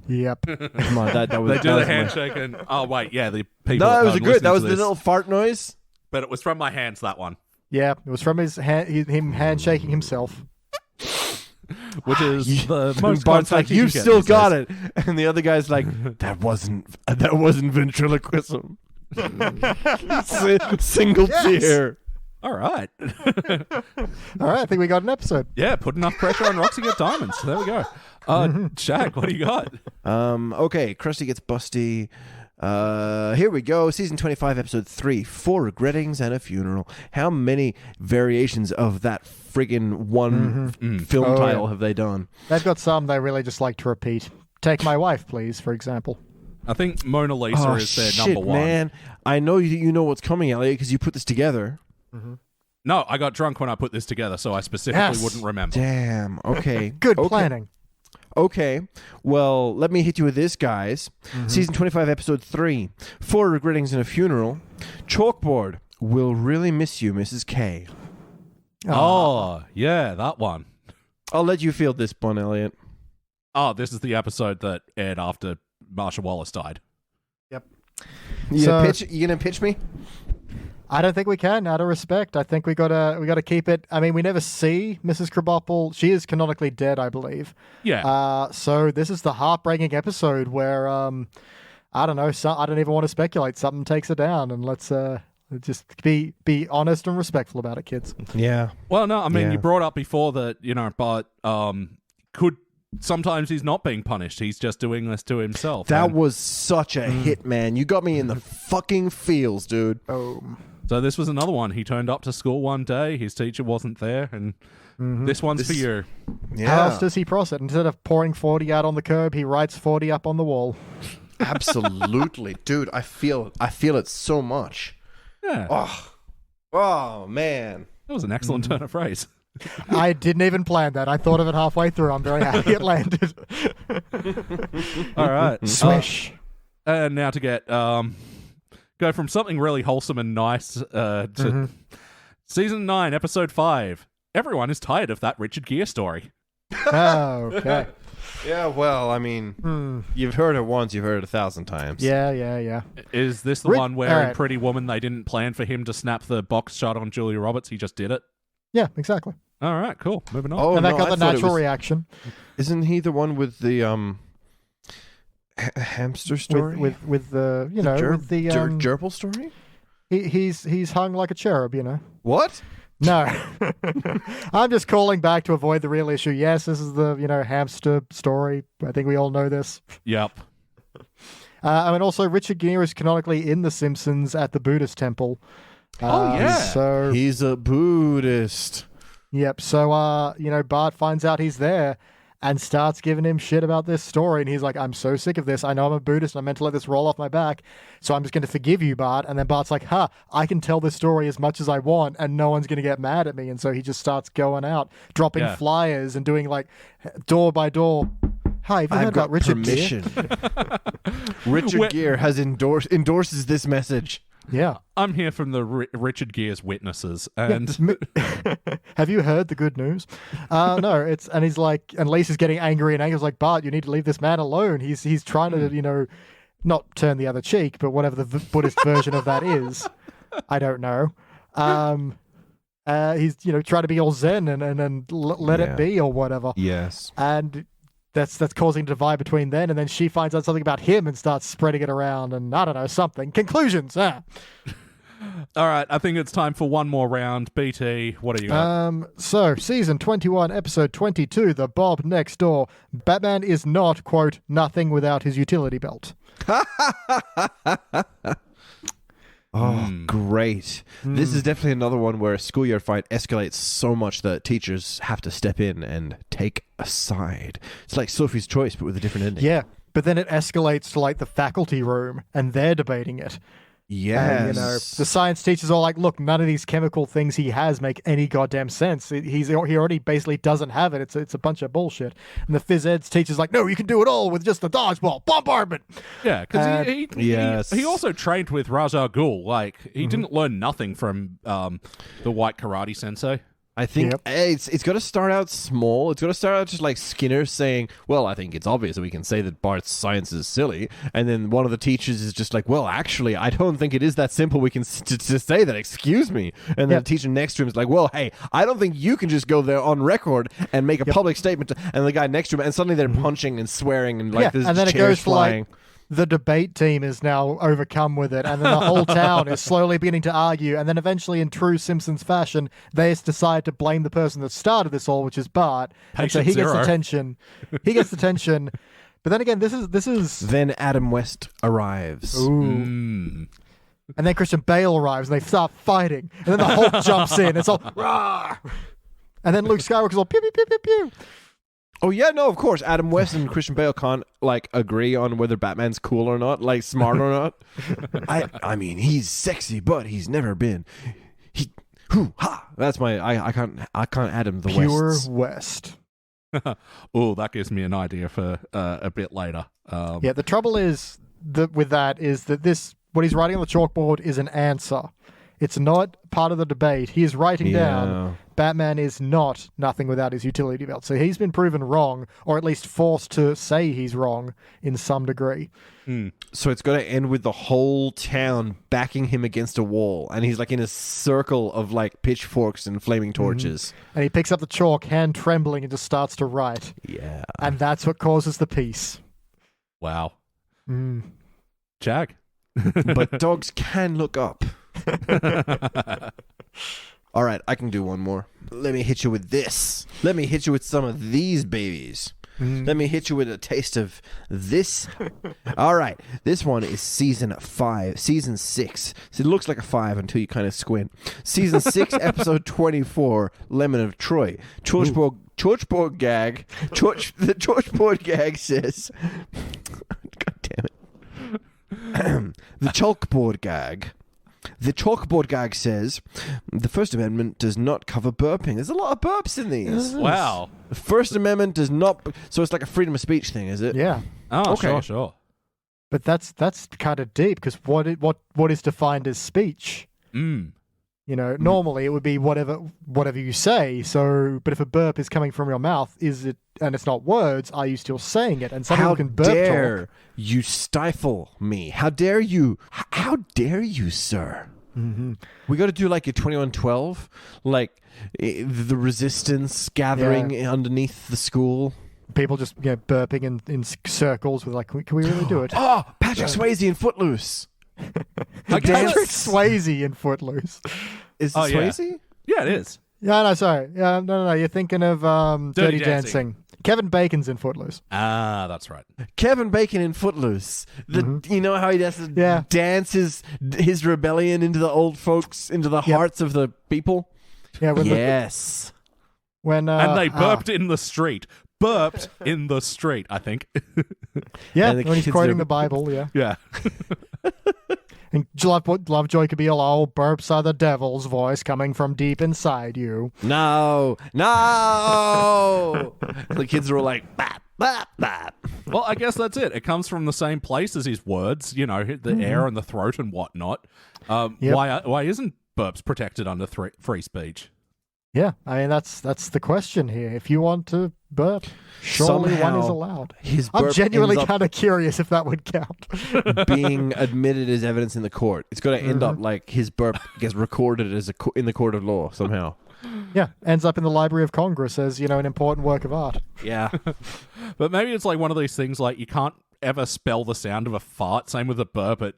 Yep. Come on, that was... They do that the was my- handshake and... Oh, wait, yeah, the people... No, at it was home good. listening That was to the this, little fart noise. But it was from my hands, that one. Yeah. It was from his him handshaking himself. Which is the most... Bart's like, contact you you can get still these got days. it. And the other guy's like, that wasn't ventriloquism. Single tear. All right. All right. I think we got an episode. Yeah, put enough pressure on Roxy get diamonds. There we go. Shaq, what do you got? Okay, Krusty gets busty. Here we go. Season 25, episode 3. 4 regrettings and a funeral. How many variations of that friggin' one film title have they done? They've got some they really just like to repeat. Take My Wife, Please, for example. I think Mona Lisa is their shit, number one. Man. I know you know what's coming, Elliot, because you put this together. No, I got drunk when I put this together, so I specifically wouldn't remember. Damn. Okay. Good Okay. planning. Okay, well, let me hit you with this, guys. Season 25, episode 3. 4 regrettings and a funeral. Chalkboard. Will really miss you, Mrs. K. Oh, yeah, that one. I'll let you field this one, Elliot. Oh, this is the episode that aired after Marsha Wallace died. Yep. You gonna pitch me? I don't think we can, out of respect. I think we gotta keep it. I mean, we never see Mrs. Krabappel. She is canonically dead, I believe. Yeah. So this is the heartbreaking episode where I don't know. I don't even want to speculate. Something takes her down, and let's just be honest and respectful about it, kids. Yeah. Well, no, I mean, Yeah. you brought up before that, but could sometimes he's not being punished. He's just doing this to himself. That And was such a hit, man. You got me in the fucking feels, dude. so this was another one. He turned up to school one day. His teacher wasn't there, and this one's for you. Yeah. How else does he process it? Instead of pouring 40 out on the curb, he writes 40 up on the wall. Absolutely, dude. I feel it so much. Yeah. Oh man. That was an excellent turn of phrase. I didn't even plan that. I thought of it halfway through. I'm very happy it landed. All right. Swish. And now to get go from something really wholesome and nice to season 9, episode 5. Everyone is tired of that Richard Gere story. Oh, okay. Yeah, well, I mean, you've heard it once, you've heard it 1,000 times. Yeah. Is this the one where in Pretty Woman they didn't plan for him to snap the box shot on Julia Roberts? He just did it? Yeah, exactly. All right, cool. Moving on. Oh, and that no, got I the thought it natural was- reaction. Isn't he the one with the hamster story? With the, you know, with the... gerbil story? He's hung like a cherub, you know. What? No. I'm just calling back to avoid the real issue. Yes, this is the, you know, hamster story. I think we all know this. Yep. I mean, also, Richard Gere is canonically in The Simpsons at the Buddhist temple. Oh, yeah. So, He's a Buddhist. yep. So, you know, Bart finds out he's there and starts giving him shit about this story. And he's like, I'm so sick of this. I know I'm a Buddhist and I'm meant to let this roll off my back. So I'm just going to forgive you, Bart. And then Bart's like, I can tell this story as much as I want and no one's going to get mad at me. And so he just starts going out, dropping flyers and doing like door by door. Hi, have you heard about Richard Gere? Richard Gere has endorses this message. Yeah. I'm here from the Richard Gere's witnesses, and have you heard the good news? No, and he's like, and Lisa's getting angry and angry. He's like, Bart, you need to leave this man alone. He's trying to, you know, not turn the other cheek, but whatever the Buddhist version of that is, I don't know. He's, you know, trying to be all zen and let it be or whatever. Yes. And that's causing a divide between then, and then she finds out something about him and starts spreading it around, and I don't know, something. Conclusions. all right, I think it's time for one more round. BT, what are you at? So, season 21, episode 22, The Bob Next Door. Batman is not, quote, nothing without his utility belt. Oh, great. This is definitely another one where a schoolyard fight escalates so much that teachers have to step in and take a side. It's like Sophie's Choice, but with a different ending. Yeah, but then it escalates to, like, the faculty room, and they're debating it. Yes. And, you know, the science teachers are like, look, none of these chemical things he has make any goddamn sense. He already basically doesn't have it. It's a bunch of bullshit. And the phys ed's teacher's like, no, you can do it all with just the dodgeball bombardment. Yeah, because he also trained with Ra's al Ghul. Like, he didn't learn nothing from the white karate sensei. I think it's got to start out small. It's got to start out just like Skinner saying, well, I think it's obvious that we can say that Bart's science is silly. And then one of the teachers is just like, well, actually, I don't think it is that simple. We can to say that. Excuse me. And then the teacher next to him is like, well, hey, I don't think you can just go there on record and make a public statement. And the guy next to him, and suddenly they're punching and swearing and like there's and then chairs it goes flying. For like, the debate team is now overcome with it, and then the whole town is slowly beginning to argue, and then eventually, in true Simpsons fashion, they decide to blame the person that started this all, which is Bart. And so he gets the tension. He gets the tension. But then again, this is... Then Adam West arrives. Ooh. And then Christian Bale arrives, and they start fighting. And then the Hulk jumps in. It's all... Rah! And then Luke Skywalker's all... Pew, pew, pew, pew, pew. Oh, yeah, no, of course. Adam West and Christian Bale can't, like, agree on whether Batman's cool or not, like, smart or not. I mean, he's sexy, but he's never been. That's my, I can't add him the Pure West. Oh, that gives me an idea for a bit later. Yeah, the trouble is, with that, is that this, what he's writing on the chalkboard is an answer. It's not part of the debate. He is writing down Batman is not nothing without his utility belt. So he's been proven wrong, or at least forced to say he's wrong in some degree. So it's got to end with the whole town backing him against a wall, and he's like in a circle of like pitchforks and flaming torches. And he picks up the chalk, hand trembling, and just starts to write. Yeah. And that's what causes the peace. Wow. Jag. But dogs can look up. All right, I can do one more. Let me hit you with this. Let me hit you with some of these babies. Let me hit you with a taste of this. All right, this one is season 6. So it looks like a 5 until you kind of squint. Season 6, episode 24, Lemon of Troy. Churchboard gag. The churchboard gag says, God damn it. The chalkboard gag. The chalkboard gag says the First Amendment does not cover burping. There's a lot of burps in these. Wow. The First Amendment does not. So it's like a freedom of speech thing, is it? Yeah. Oh, Okay. sure. But that's kind of deep because what is defined as speech? Mm. You know, normally it would be whatever you say. So, but if a burp is coming from your mouth, is it, and it's not words, are you still saying it? And some How people can burp dare talk. you stifle me? How dare you? How dare you, sir? Mm-hmm. We got to do like a 2112, like the resistance gathering underneath the school. People just burping in circles with like, can we really do it? Oh, Patrick Swayze in Footloose. Patrick Swayze in Footloose. Is it Oh, yeah. Swayze? Yeah, it is. Yeah, no, sorry. No. You're thinking of Dirty Dancing. Kevin Bacon's in Footloose. Ah, that's right. Kevin Bacon in Footloose. You know how he has to dance his rebellion into the old folks, into the hearts of the people? Yeah. Yes. And they burped in the street. Burped in the street, I think. Yeah, And the when he's kids quoting are- the Bible, yeah. Yeah. And Lovejoy could be all burps are the devil's voice coming from deep inside you. No. The kids are all like, bap, bap, bap. Well, I guess that's it. It comes from the same place as his words, you know, the air and the throat and whatnot. Yep. Why isn't burps protected under free speech? Yeah, I mean that's the question here. If you want to burp, surely one is Somehow allowed. His I'm burp genuinely ends up kind of curious if that would count. being admitted as evidence in the court. It's going to end up like his burp gets recorded as in the court of law somehow. Yeah, ends up in the Library of Congress as, an important work of art. Yeah. But maybe it's like one of these things like you can't ever spell the sound of a fart. Same with a burp. It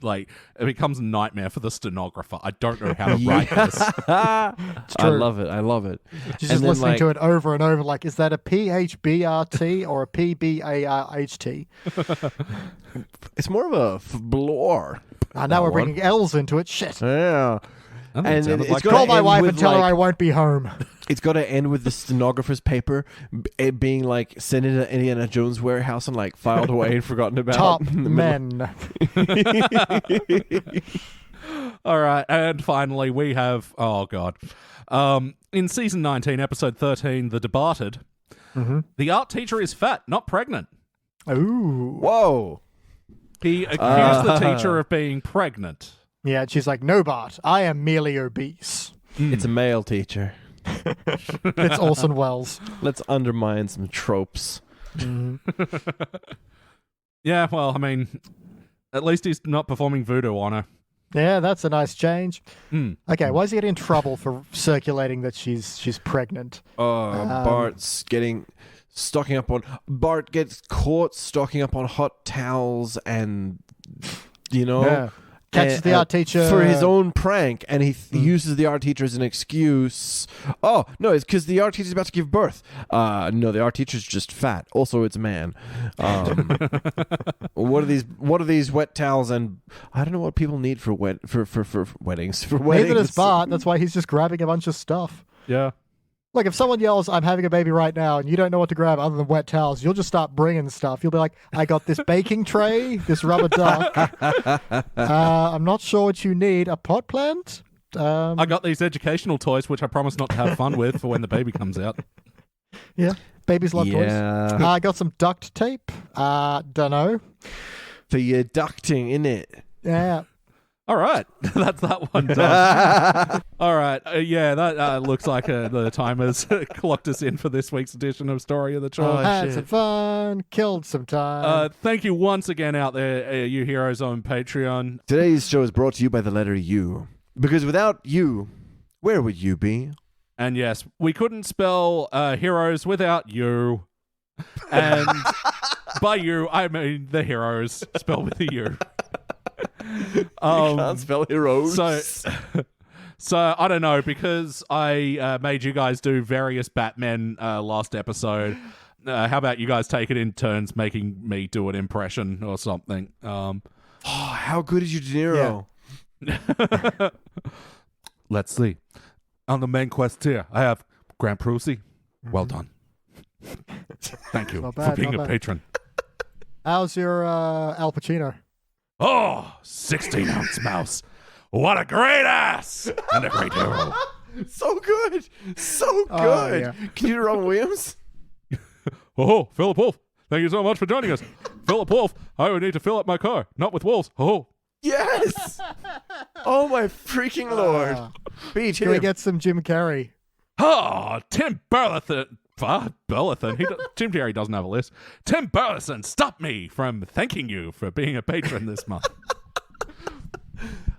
becomes a nightmare for the stenographer. I don't know how to write this. I true. love it. She's just listening to it over and over like, is that a PHBRT or a PBARHT? It's more of a blur. Now we're bringing L's into it. Shit. Yeah. And And sounded it's like got- Call my end wife with, and tell her like- I won't be home. It's got to end with the stenographer's paper it being like sent into Indiana Jones warehouse and like filed away and forgotten about. Top in the men. All right, and finally we have in season 19, episode 13, The Departed. The art teacher is fat, not pregnant. Ooh. Whoa. He accused the teacher of being pregnant. Yeah, and she's like, no, Bart, I am merely obese. It's a male teacher. It's Orson Welles. Let's undermine some tropes. Yeah, well, I mean, at least he's not performing voodoo on her. Yeah, that's a nice change. Okay, why is he getting in trouble for circulating that she's pregnant? Bart's Bart gets caught stocking up on hot towels and, Yeah. Catches the art teacher for his own prank, and he uses the art teacher as an excuse. Oh no, it's because the art teacher's about to give birth. No, the art teacher's just fat. Also, it's a man. What are these wet towels? And I don't know what people need for weddings. For weddings. Neither does Bart. That's why he's just grabbing a bunch of stuff. Yeah. Like, if someone yells, I'm having a baby right now, and you don't know what to grab other than wet towels, you'll just start bringing stuff. You'll be like, I got this baking tray, this rubber duck. I'm not sure what you need. A pot plant? I got these educational toys, which I promise not to have fun with for when the baby comes out. Yeah, babies love toys. I got some duct tape. Dunno. For your ducting, innit? Yeah. All right, that's that one done. All right, that looks like the timers clocked us in for this week's edition of Story of the Chalk. Had some fun, killed some time. Thank you once again out there, you heroes on Patreon. Today's show is brought to you by the letter U. Because without you, where would you be? And yes, we couldn't spell heroes without you. And by you, I mean the heroes, spelled with a U. You can't spell heroes. So I don't know, because I made you guys do various Batmen last episode. How about you guys take it in turns, making me do an impression or something? How good is your De Niro? Let's see. On the main quest here, I have Grant Prusi. Well done. Thank you Not for bad, being not a bad. patron. How's your Al Pacino? Oh, 16-ounce mouse. What a great ass and a great hero. So good. So good. Yeah. Can you do Robin Williams? Oh, Philip Wolf. Thank you so much for joining us. Philip Wolf, I would need to fill up my car, not with wolves. Oh. Yes. Oh, my freaking Lord. Beat him. Can we get some Jim Carrey? Oh, Tim Burleson. Burleson. Jim Carrey doesn't have a list. Tim Burleson, stop me from thanking you for being a patron this month.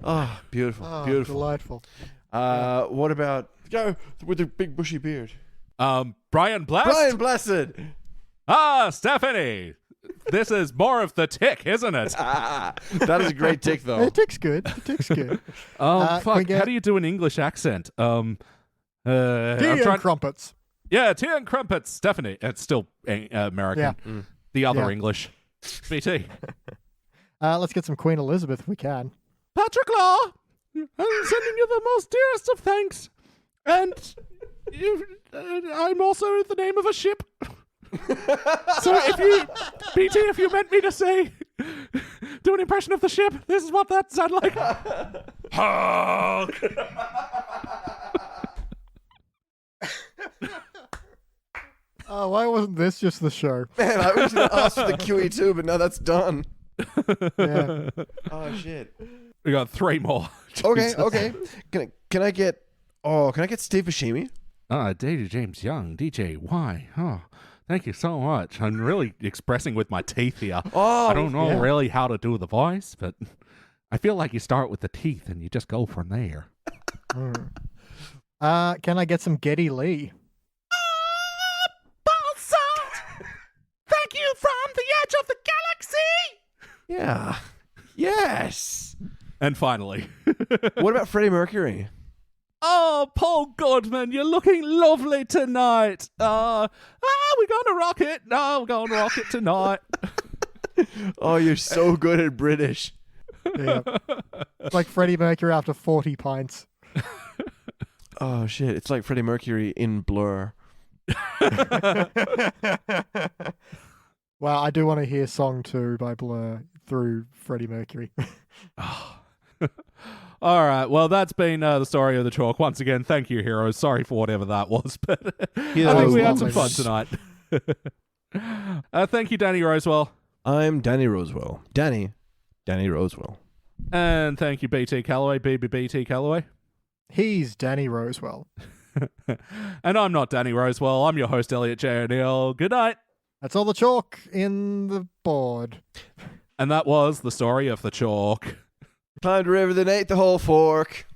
Oh, beautiful. Beautiful. Delightful. What about the guy with the big bushy beard? Brian Blast? Brian Blessed. Ah, Stephanie. This is more of the tick, isn't it? That is a great tick, though. It tick's good. It tick's good. Fuck. How do you do an English accent? Tea and crumpets. Yeah, tea and crumpets, Stephanie. It's still American. Yeah. The other Yeah. English. BT. Let's get some Queen Elizabeth if we can. Patrick Law, I'm sending you the most dearest of thanks. And I'm also the name of a ship. So if you meant me to say, do an impression of the ship, this is what that sounded like. Hulk! Oh, why wasn't this just the show? Man, I was going to ask for the QE too, but now that's done. Yeah. Oh, shit. We got 3 more. Okay, Jesus. okay. Can I get Steve Buscemi? DJ James Young, DJ, why? Oh, thank you so much. I'm really expressing with my teeth here. Oh, I don't know really how to do the voice, but I feel like you start with the teeth and you just go from there. Can I get some Geddy Lee? Burleson! Thank you from the edge of the galaxy! Yeah. Yes. And finally. What about Freddie Mercury? Oh, Paul Goodman, you're looking lovely tonight. We're gonna rock it. No, we're gonna rock it tonight. Oh, you're so good at British. Yeah. It's like Freddie Mercury after 40 pints. Oh, shit. It's like Freddie Mercury in Blur. Well, I do want to hear Song 2 by Blur through Freddie Mercury. All right, well, that's been the story of the chalk. Once again, thank you, heroes. Sorry for whatever that was, but I think we had some fun tonight. Thank you, Danny Rosewell. I'm Danny Rosewell. Danny Rosewell. And thank you, BT Calloway, BBBT Calloway. He's Danny Rosewell. And I'm not Danny Rosewell. I'm your host, Elliot J. O'Neill. Good night. That's all the chalk in the board. And that was the story of the chalk. Climbed a river, then ate the whole fork.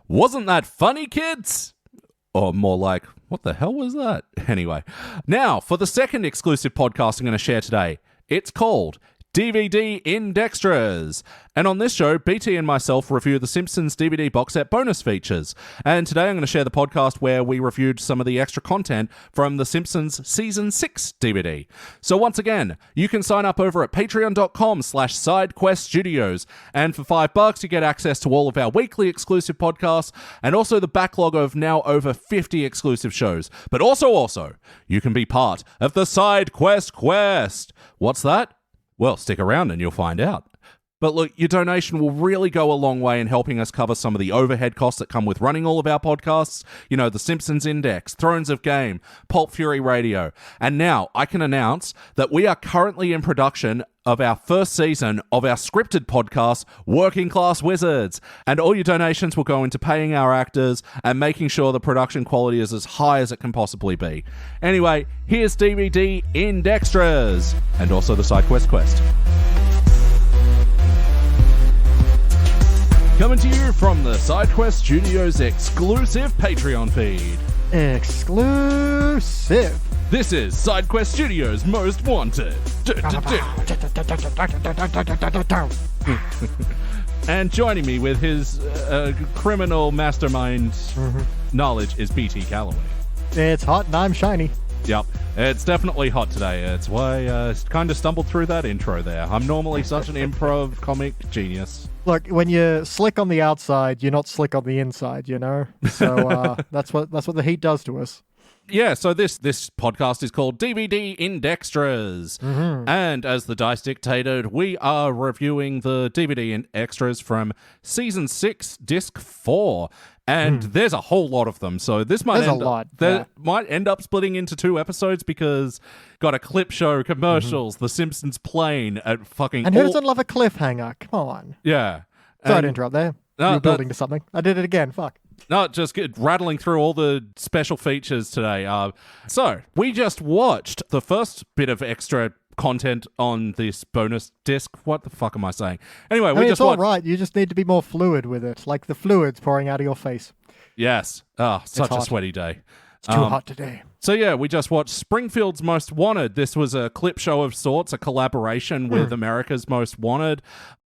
Wasn't that funny, kids? Or more like, what the hell was that? Anyway, now for the second exclusive podcast I'm going to share today. It's called DVD Indextras. And on this show, BT and myself review the Simpsons DVD box set bonus features. And today I'm going to share the podcast where we reviewed some of the extra content from the Simpsons Season 6 DVD. So once again, you can sign up over at patreon.com/sidequeststudios. And for $5, you get access to all of our weekly exclusive podcasts and also the backlog of now over 50 exclusive shows. But also, you can be part of the Side Quest. What's that? Well, stick around and you'll find out. But look, your donation will really go a long way in helping us cover some of the overhead costs that come with running all of our podcasts. You know, the Simpsons Index, Thrones of Game, Pulp Fury Radio. And now I can announce that we are currently in production of our first season of our scripted podcast, Working Class Wizards. And all your donations will go into paying our actors and making sure the production quality is as high as it can possibly be. Anyway, here's DVD Indextras and also the Side Quest. Coming to you from the SideQuest Studios exclusive Patreon feed. Exclusive. This is SideQuest Studios Most Wanted. And joining me with his criminal mastermind knowledge is BT Calloway. It's hot and I'm shiny. Yep, it's definitely hot today. It's why I kind of stumbled through that intro there. I'm normally such an improv comic genius. Look, when you're slick on the outside, you're not slick on the inside, you know? So that's what the heat does to us. Yeah, so this podcast is called DVD Indextras. And as the dice dictated, we are reviewing the DVD Extras from Season 6, Disc 4. And there's a whole lot of them, so this might might end up splitting into 2 episodes because got a clip show, commercials, The Simpsons plane at fucking... And who doesn't love a cliffhanger? Come on. Yeah. Sorry to interrupt there. You were building to something. I did it again. Fuck. No, just rattling through all the special features today. So, we just watched the first bit of extra content on this bonus disc. What the fuck am I saying? Anyway, it's all right. You just need to be more fluid with it, like the fluids pouring out of your face. Yes. Oh, such a sweaty day. It's too hot today. So yeah, we just watched Springfield's Most Wanted. This was a clip show of sorts, a collaboration with America's Most Wanted.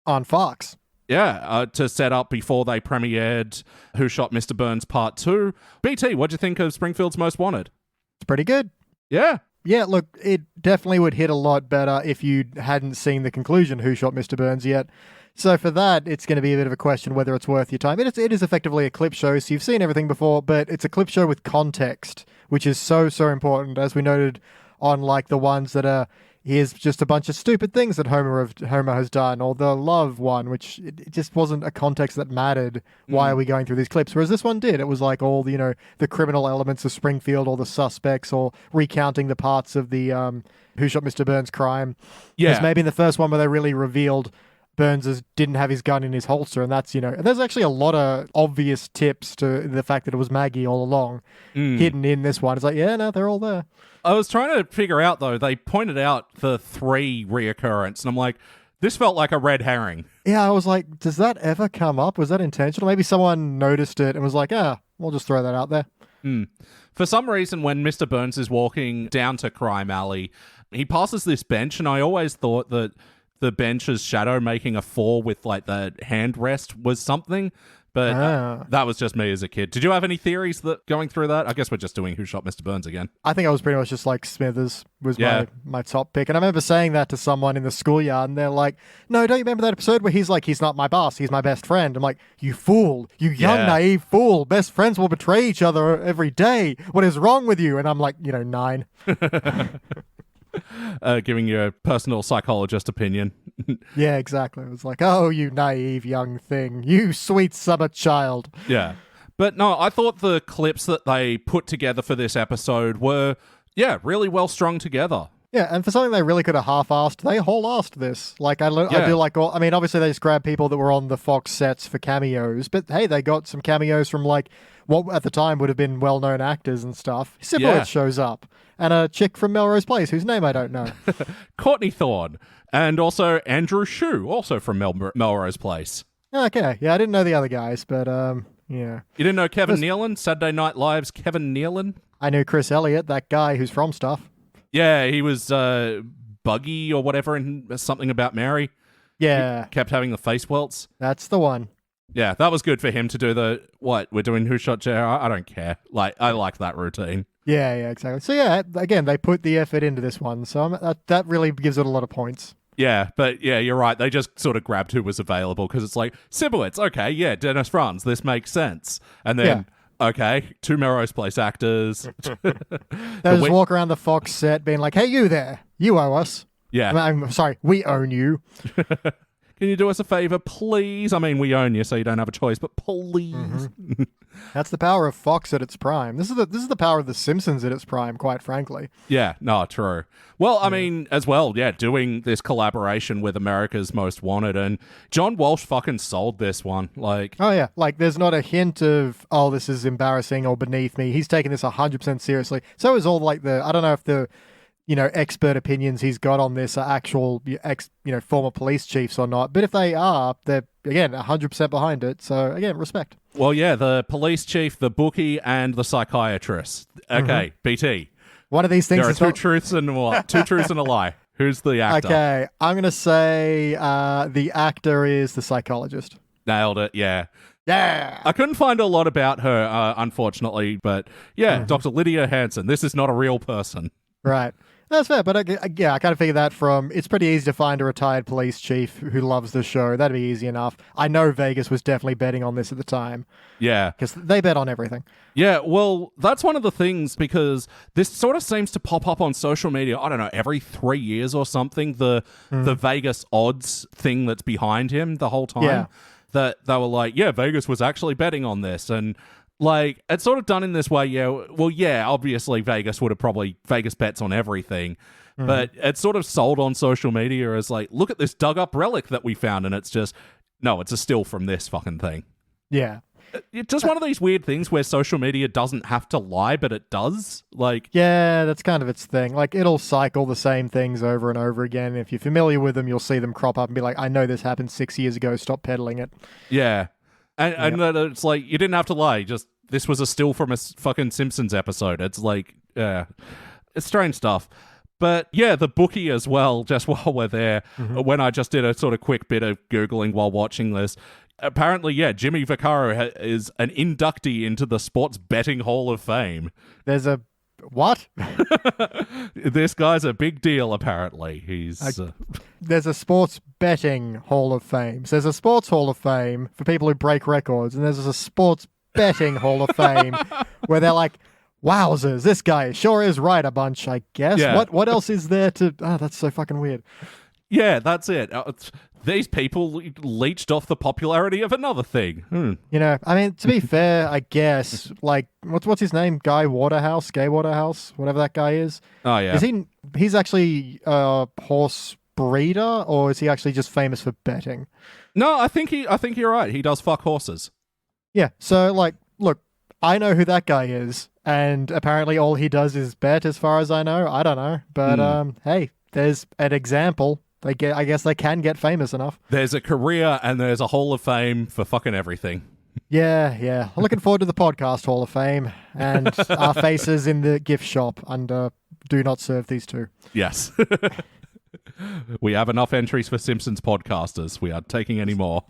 On Fox. Yeah, to set up before they premiered Who Shot Mr. Burns Part 2. BT, what'd you think of Springfield's Most Wanted? It's pretty good. Yeah. Yeah, look, it definitely would hit a lot better if you hadn't seen the conclusion, Who Shot Mr. Burns, yet. So for that, it's going to be a bit of a question whether it's worth your time. It is effectively a clip show, so you've seen everything before, but it's a clip show with context, which is so important, as we noted on like the ones that are... Here's just a bunch of stupid things that Homer has done, or the love one, which it just wasn't a context that mattered. Why are we going through these clips? Whereas this one did. It was like all the, the criminal elements of Springfield, or the suspects, or recounting the parts of the Who Shot Mr. Burns crime. Yeah. There's maybe in the first one where they really revealed Burns didn't have his gun in his holster, and that's, and there's actually a lot of obvious tips to the fact that it was Maggie all along hidden in this one. It's like, yeah, no, they're all there. I was trying to figure out, though, they pointed out the 3 reoccurrence, and I'm like, this felt like a red herring. Yeah, I was like, does that ever come up? Was that intentional? Maybe someone noticed it and was like, we'll just throw that out there. For some reason, when Mr. Burns is walking down to Crime Alley, he passes this bench, and I always thought that the bench's shadow making a 4 with like the hand rest was something, but that was just me as a kid. Did you have any theories that going through that? I guess we're just doing Who Shot Mr. Burns again. I think I was pretty much just like Smithers was my top pick. And I remember saying that to someone in the schoolyard, and they're like, no, don't you remember that episode where he's like, he's not my boss, he's my best friend? I'm like, you fool, you young naive fool. Best friends will betray each other every day. What is wrong with you? And I'm like, 9. Giving you a personal psychologist opinion. Yeah, exactly. It was like, oh, you naive young thing. You sweet summer child. Yeah. But no, I thought the clips that they put together for this episode were, really well strung together. Yeah, and for something they really could have half-assed, they whole-assed this. Like, I do like all... I mean, obviously they just grabbed people that were on the Fox sets for cameos, but hey, they got some cameos from, like, what at the time would have been well-known actors and stuff. Sipowicz shows up, and a chick from Melrose Place, whose name I don't know. Courtney Thorne, and also Andrew Shue, also from Melrose Place. Okay, yeah, I didn't know the other guys, but, yeah. You didn't know Kevin Nealon? Saturday Night Live's Kevin Nealon? I knew Chris Elliott, that guy who's from stuff. Yeah, he was Buggy or whatever in Something About Mary. Yeah. He kept having the face welts. That's the one. Yeah, that was good for him to do the, we're doing Who Shot JR? I don't care. Like, I like that routine. Yeah, exactly. So yeah, again, they put the effort into this one, so that really gives it a lot of points. Yeah, but yeah, you're right. They just sort of grabbed who was available because it's like, Sibowitz, okay, yeah, Dennis Franz, this makes sense. And then... Okay, 2 Melrose Place actors. They just walk around the Fox set being like, hey, you there. You owe us. Yeah. I'm sorry, we own you. Can you do us a favor, please? I mean, we own you, so you don't have a choice, but please. That's the power of Fox at its prime. This is the power of The Simpsons at its prime, quite frankly. Yeah, no, true. Well, I mean, as well, doing this collaboration with America's Most Wanted, and John Walsh fucking sold this one. Like, oh yeah, like there's not a hint of, oh, this is embarrassing or beneath me. He's taking this 100% seriously. So is all like I don't know if the expert opinions he's got on this are actual former police chiefs or not. But if they are, they're, again, 100% behind it. So, again, respect. Well, yeah, the police chief, the bookie, and the psychiatrist. Okay, BT. One of these things there are 2 truths and what? 2 truths and a lie. Who's the actor? Okay, I'm going to say the actor is the psychologist. Nailed it, yeah. Yeah! I couldn't find a lot about her, unfortunately. But, yeah, Dr. Lydia Hansen. This is not a real person. Right. That's fair, but yeah, I kind of figure that from, it's pretty easy to find a retired police chief who loves the show. That'd be easy enough. I know Vegas was definitely betting on this at the time. Yeah. Because they bet on everything. Yeah, well, that's one of the things, because this sort of seems to pop up on social media, I don't know, every 3 years or something, the Vegas odds thing that's behind him the whole time. Yeah. That they were like, yeah, Vegas was actually betting on this, and like, it's sort of done in this way, obviously Vegas bets on everything, but it's sort of sold on social media as like, look at this dug up relic that we found, and it's just, no, it's a still from this fucking thing. Yeah. It's just one of these weird things where social media doesn't have to lie, but it does. Like, yeah, that's kind of its thing. Like, it'll cycle the same things over and over again. If you're familiar with them, you'll see them crop up and be like, I know this happened 6 years ago, stop peddling it. Yeah. And it's like, you didn't have to lie. Just, this was a still from a fucking Simpsons episode. It's like, it's strange stuff. But yeah, the bookie as well, just while we're there, when I just did a sort of quick bit of Googling while watching this, apparently, yeah, Jimmy Vaccaro is an inductee into the Sports Betting Hall of Fame. There's a... What? This guy's a big deal, apparently. There's a Sports Betting Hall of Fame. So there's a Sports Hall of Fame for people who break records, and there's a Sports Betting Hall of Fame where they're like, wowzers, this guy sure is right a bunch, I guess. Yeah. What else is there to... Oh, that's so fucking weird. Yeah, that's it. These people leached off the popularity of another thing. You know, I mean, to be fair, I guess, like, what's his name? Gay Waterhouse, whatever that guy is. Oh, yeah. He's actually a horse breeder, or is he actually just famous for betting? No, I think you're right. He does fuck horses. Yeah, so, like, look, I know who that guy is, and apparently all he does is bet, as far as I know. I don't know, but, hey, there's an example. I guess they can get famous enough. There's a career and there's a Hall of Fame for fucking everything. Yeah. I'm looking forward to the podcast Hall of Fame and our faces in the gift shop under Do Not Serve These Two. Yes. We have enough entries for Simpsons podcasters. We aren't taking any more.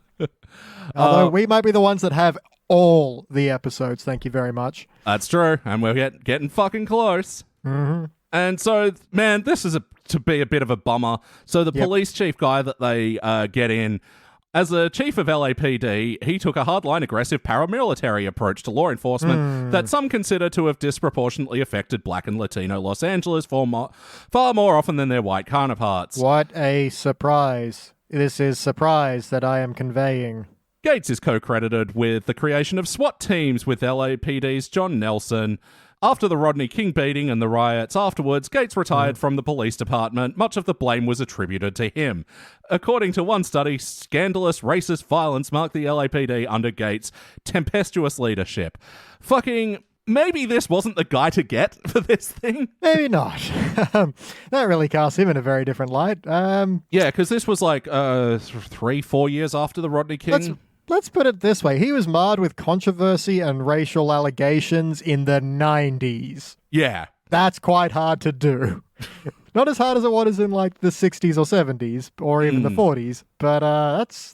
Although we might be the ones that have all the episodes. Thank you very much. That's true. And we're getting fucking close. Mm-hmm. And so, man, this is to be a bit of a bummer. So the police chief guy that they get in, as a chief of LAPD, he took a hardline, aggressive paramilitary approach to law enforcement that some consider to have disproportionately affected Black and Latino Los Angeles far more often than their white counterparts. What a surprise. This is surprise that I am conveying. Gates is co-credited with the creation of SWAT teams with LAPD's John Nelson. After the Rodney King beating and the riots afterwards, Gates retired from the police department. Much of the blame was attributed to him. According to one study, scandalous racist violence marked the LAPD under Gates' tempestuous leadership. Fucking... Maybe this wasn't the guy to get for this thing. Maybe not. That really casts him in a very different light. Yeah, because this was like 3-4 years after the Rodney King... Let's put it this way. He was marred with controversy and racial allegations in the 90s. Yeah. That's quite hard to do. Not as hard as it was in like the 60s or 70s or even the 40s, but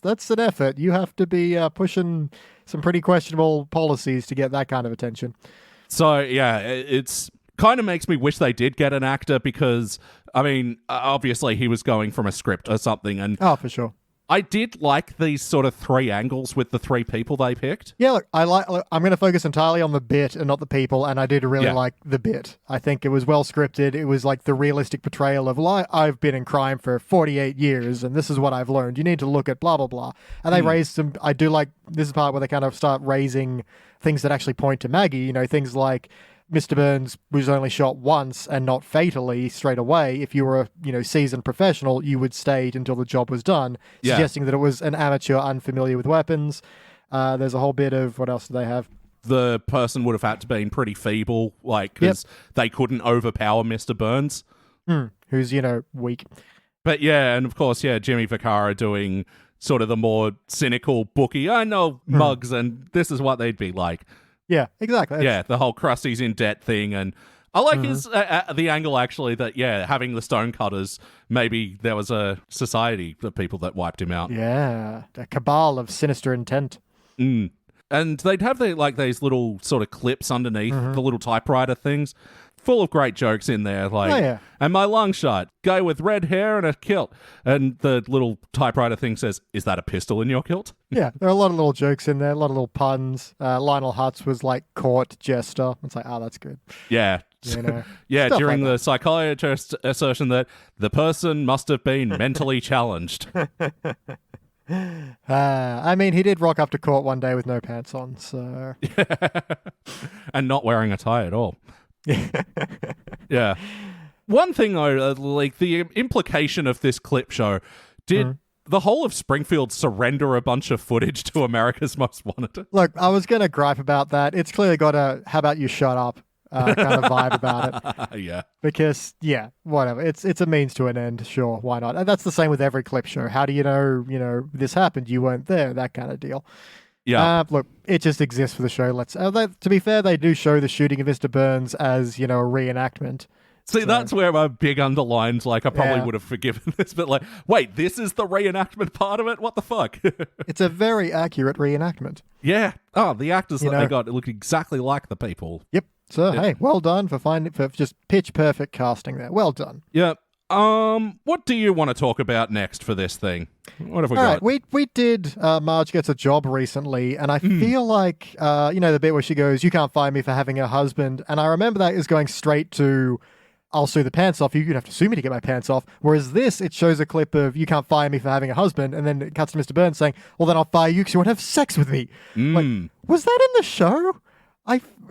that's an effort. You have to be pushing some pretty questionable policies to get that kind of attention. So, yeah, it's kind of makes me wish they did get an actor because, I mean, obviously he was going from a script or something. And oh, for sure. I did like these sort of three angles with the three people they picked. Yeah, look, I'm going to focus entirely on the bit and not the people, and I did really like the bit. I think it was well scripted. It was like the realistic portrayal of, I've been in crime for 48 years, and this is what I've learned. You need to look at blah, blah, blah. And they raised some, I do like, this is the part where they kind of start raising things that actually point to Maggie, you know, things like, Mr. Burns was only shot once and not fatally straight away. If you were a seasoned professional, you would stay until the job was done, suggesting that it was an amateur unfamiliar with weapons. There's a whole bit of, what else do they have? The person would have had to been pretty feeble, like, because they couldn't overpower Mr. Burns. Who's, weak. But yeah, and of course, Jimmy Vaccaro doing sort of the more cynical bookie, I know mugs, and this is what they'd be like. Yeah, exactly. Yeah, the whole Krusty's in debt thing, and I like his the angle actually that having the stonecutters, maybe there was a society of people that wiped him out. Yeah, a cabal of sinister intent. And they'd have these little sort of clips underneath the little typewriter things. full of great jokes in there. Like, Oh, yeah. and my long shot, guy with red hair and a kilt. And the little typewriter thing says, "Is that a pistol in your kilt?" Yeah, there are a lot of little jokes in there, a lot of little puns. Lionel Hutz was like court jester. It's like, oh, that's good. Yeah. You know, Yeah, stuff during like the psychiatrist's assertion that the person must have been mentally challenged. I mean, he did rock up to court one day with no pants on, so... And not wearing a tie at all. Yeah. One thing, though, like the implication of this clip show, did the whole of Springfield surrender a bunch of footage to America's Most Wanted? Look, I was going to gripe about that. It's clearly got a "how about you shut up" kind of vibe about it. Yeah. Because, yeah, whatever. It's a means to an end, sure, why not? And that's the same with every clip show. How do you know, this happened, you weren't there, that kind of deal. Yeah. Look, it just exists for the show. To be fair, they do show the shooting of Mr. Burns as, a reenactment. See, that's where my big underlines, like, I probably would have forgiven this, but like, wait, this is the reenactment part of it? What the fuck? It's a very accurate reenactment. Yeah. Oh, the actors that they got look exactly like the people. Yep. So, hey, well done for just pitch perfect casting there. Well done. Yeah. What do you want to talk about next for this thing? What have we got? All right, we did Marge Gets a Job recently, and I feel like, the bit where she goes, "You can't fire me for having a husband," and I remember that is going straight to, "I'll sue the pants off you. You'd have to sue me to get my pants off." Whereas this, it shows a clip of, "You can't fire me for having a husband," and then it cuts to Mr. Burns saying, "Well, then I'll fire you because you won't have sex with me." Like, was that in the show?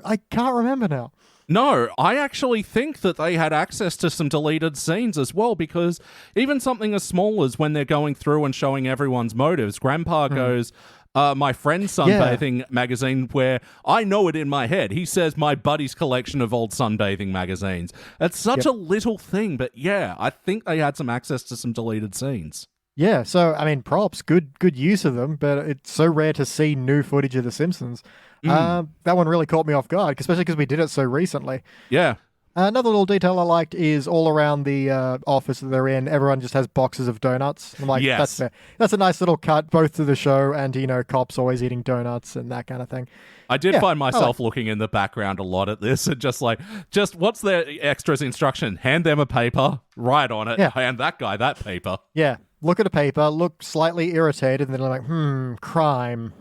I can't remember now. No, I actually think that they had access to some deleted scenes as well, because even something as small as when they're going through and showing everyone's motives, Grandpa goes, "My friend's sunbathing magazine," where I know it in my head. He says, "My buddy's collection of old sunbathing magazines." It's such a little thing, but yeah, I think they had some access to some deleted scenes. Yeah, so, I mean, props, good use of them, but it's so rare to see new footage of The Simpsons. That one really caught me off guard, especially because we did it so recently. Yeah. Another little detail I liked is all around the office that they're in, everyone just has boxes of donuts. I'm like, Yes. That's fair. That's a nice little cut, both to the show and, cops always eating donuts and that kind of thing. I did find myself looking in the background a lot at this and just what's their extras instruction? Hand them a paper, write on it, hand that guy that paper. Yeah. Look at a paper, look slightly irritated, and then like, crime,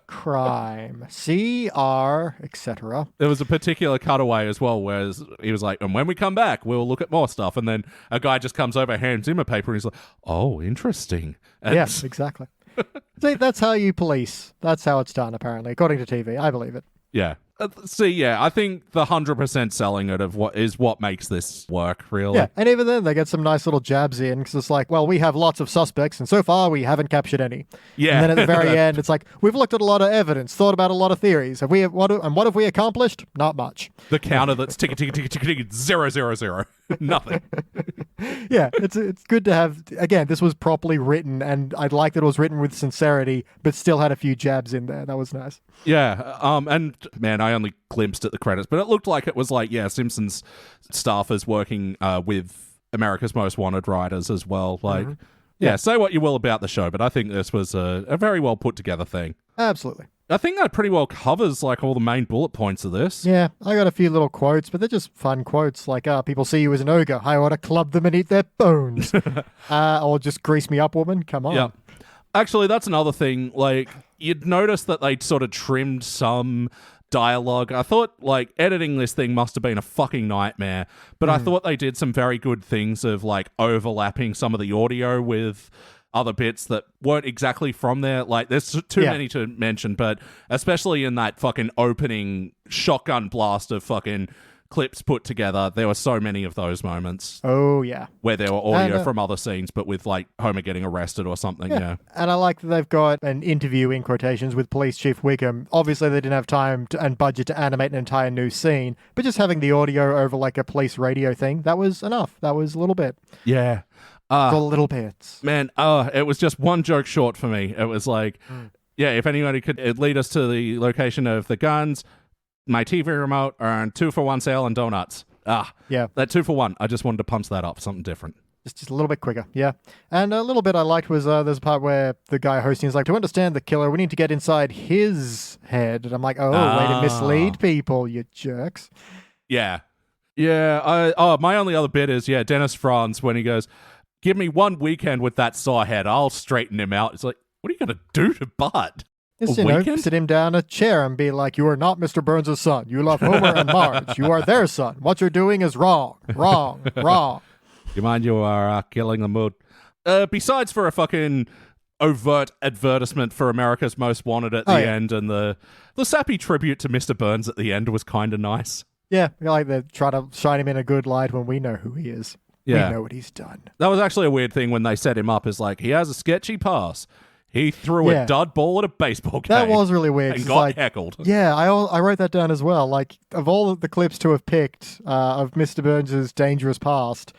crime, CR, etc. There was a particular cutaway as well, where he was like, "And when we come back, we'll look at more stuff." And then a guy just comes over, hands him a paper, and he's like, "Oh, interesting." And Yes, exactly. See, that's how you police. That's how it's done, apparently, according to TV. I believe it. Yeah. I think the 100% selling it of what makes this work, really. Yeah, and even then, they get some nice little jabs in, because it's like, well, we have lots of suspects, and so far, we haven't captured any. Yeah. And then at the very end, it's like, we've looked at a lot of evidence, thought about a lot of theories. What have we accomplished? Not much. The counter that's ticking, 000. Nothing. Yeah, it's good to have. Again, this was properly written, and I'd like that it was written with sincerity, but still had a few jabs in there. That was nice. Yeah, and man, I only glimpsed at the credits, but it looked like it was like, Simpsons staffers working with America's Most Wanted writers as well. Like, say what you will about the show, but I think this was a very well put together thing. Absolutely. I think that pretty well covers like all the main bullet points of this. Yeah, I got a few little quotes, but they're just fun quotes. Like, people see you as an ogre. I ought to club them and eat their bones. Or just grease me up, woman. Come on. Yeah. Actually, that's another thing. Like, you'd notice that they'd sort of trimmed some dialogue. I thought, like, editing this thing must have been a fucking nightmare, but I thought they did some very good things of, like, overlapping some of the audio with other bits that weren't exactly from there. Like, there's too many to mention, but especially in that fucking opening shotgun blast of fucking clips put together, there were so many of those moments. Oh, yeah. Where there were audio from other scenes, but with, like, Homer getting arrested or something, yeah. And I like that they've got an interview, in quotations, with Police Chief Wickham. Obviously, they didn't have time and budget to animate an entire new scene, but just having the audio over, like, a police radio thing, that was enough. That was a little bit. Yeah. The little bits. Man, it was just one joke short for me. It was like, if anybody could lead us to the location of the guns, my TV remote, and 2-for-1 sale and donuts. Yeah. That 2-for-1. I just wanted to punch that up, something different. Just a little bit quicker, yeah. And a little bit I liked was there's a part where the guy hosting is like, to understand the killer, we need to get inside his head. And I'm like, way to mislead people, you jerks. Yeah. Yeah. My only other bit is, Dennis Franz, when he goes, give me one weekend with that sawhead, I'll straighten him out. It's like, what are you going to do to Bart? Just, sit him down in a chair and be like, you are not Mr. Burns' son. You love Homer and Marge. You are their son. What you're doing is wrong. Wrong. Wrong. You mind you are killing the mood. Besides for a fucking overt advertisement for America's Most Wanted at the end, and the sappy tribute to Mr. Burns at the end was kind of nice. Yeah, like they try to shine him in a good light when we know who he is. Yeah. We know what he's done. That was actually a weird thing when they set him up as like, he has a sketchy past. He threw a dud ball at a baseball game. That was really weird. And got heckled. Yeah, I wrote that down as well. Like, of all of the clips to have picked of Mr. Burns' dangerous past,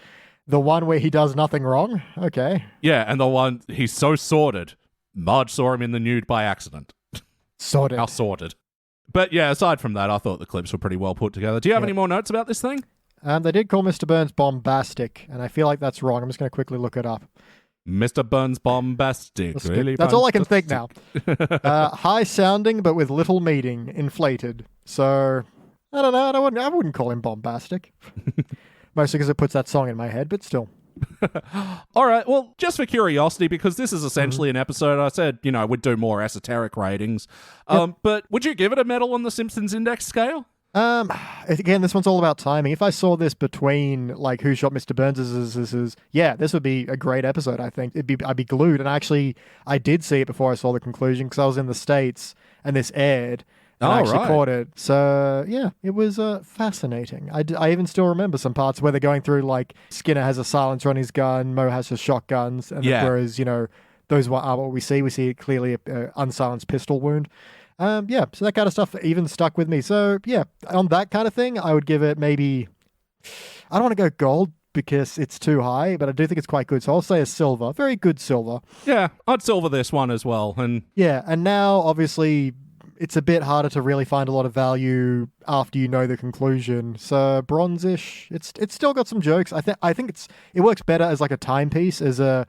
the one where he does nothing wrong? Okay. Yeah, and the one, he's so sordid. Marge saw him in the nude by accident. Sordid. How sordid. But yeah, aside from that, I thought the clips were pretty well put together. Do you have any more notes about this thing? They did call Mr. Burns bombastic, and I feel like that's wrong. I'm just going to quickly look it up. Mr. Burns bombastic. That's all I can think now. High sounding, but with little meaning. Inflated. So, I don't know. I wouldn't call him bombastic. Mostly because it puts that song in my head, but still. All right. Well, just for curiosity, because this is essentially an episode, I said, we'd do more esoteric ratings. But would you give it a medal on the Simpsons Index scale? Again, this one's all about timing. If I saw this between like Who Shot Mr. Burns this would be a great episode. I think I'd be glued. And actually, I did see it before I saw the conclusion because I was in the States and this aired. And I actually caught it. So yeah, it was fascinating. I even still remember some parts where they're going through like Skinner has a silencer on his gun, Moe has just shotguns, and whereas those are what we see clearly a unsilenced pistol wound. So that kind of stuff even stuck with me. So, yeah, on that kind of thing, I would give it maybe... I don't want to go gold because it's too high, but I do think it's quite good. So I'll say a silver. Very good silver. Yeah, I'd silver this one as well. And now, obviously, it's a bit harder to really find a lot of value after you know the conclusion. So bronze-ish. It's still got some jokes. I think it works better as like a timepiece, as a...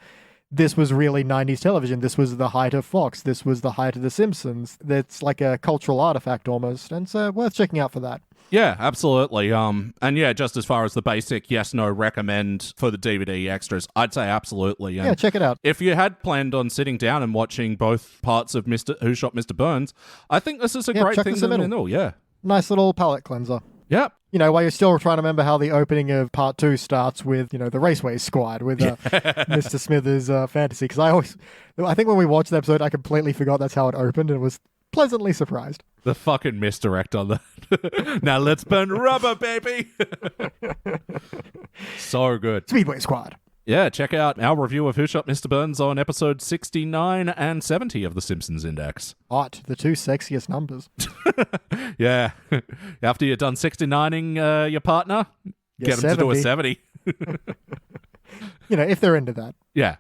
This was really 90s television. This was the height of Fox. This was the height of The Simpsons. That's like a cultural artifact almost. And so worth checking out for that. Yeah, absolutely. And yeah, just as far as the basic yes/no recommend for the DVD extras, I'd say absolutely. And check it out. If you had planned on sitting down and watching both parts of Who Shot Mr. Burns, I think this is a great thing to do. Yeah. Nice little palate cleanser. Yep. While you're still trying to remember how the opening of part 2 starts with, the Raceway Squad with Mr. Smithers' fantasy. Because I think when we watched the episode, I completely forgot that's how it opened and was pleasantly surprised. The fucking misdirect on that. Now let's burn rubber, baby. So good. Speedway Squad. Yeah, check out our review of Who Shot Mr. Burns on episode 69 and 70 of the Simpsons Index. Hot, the two sexiest numbers. Yeah. After you're done 69ing your partner, get them to do a 70. If they're into that. Yeah.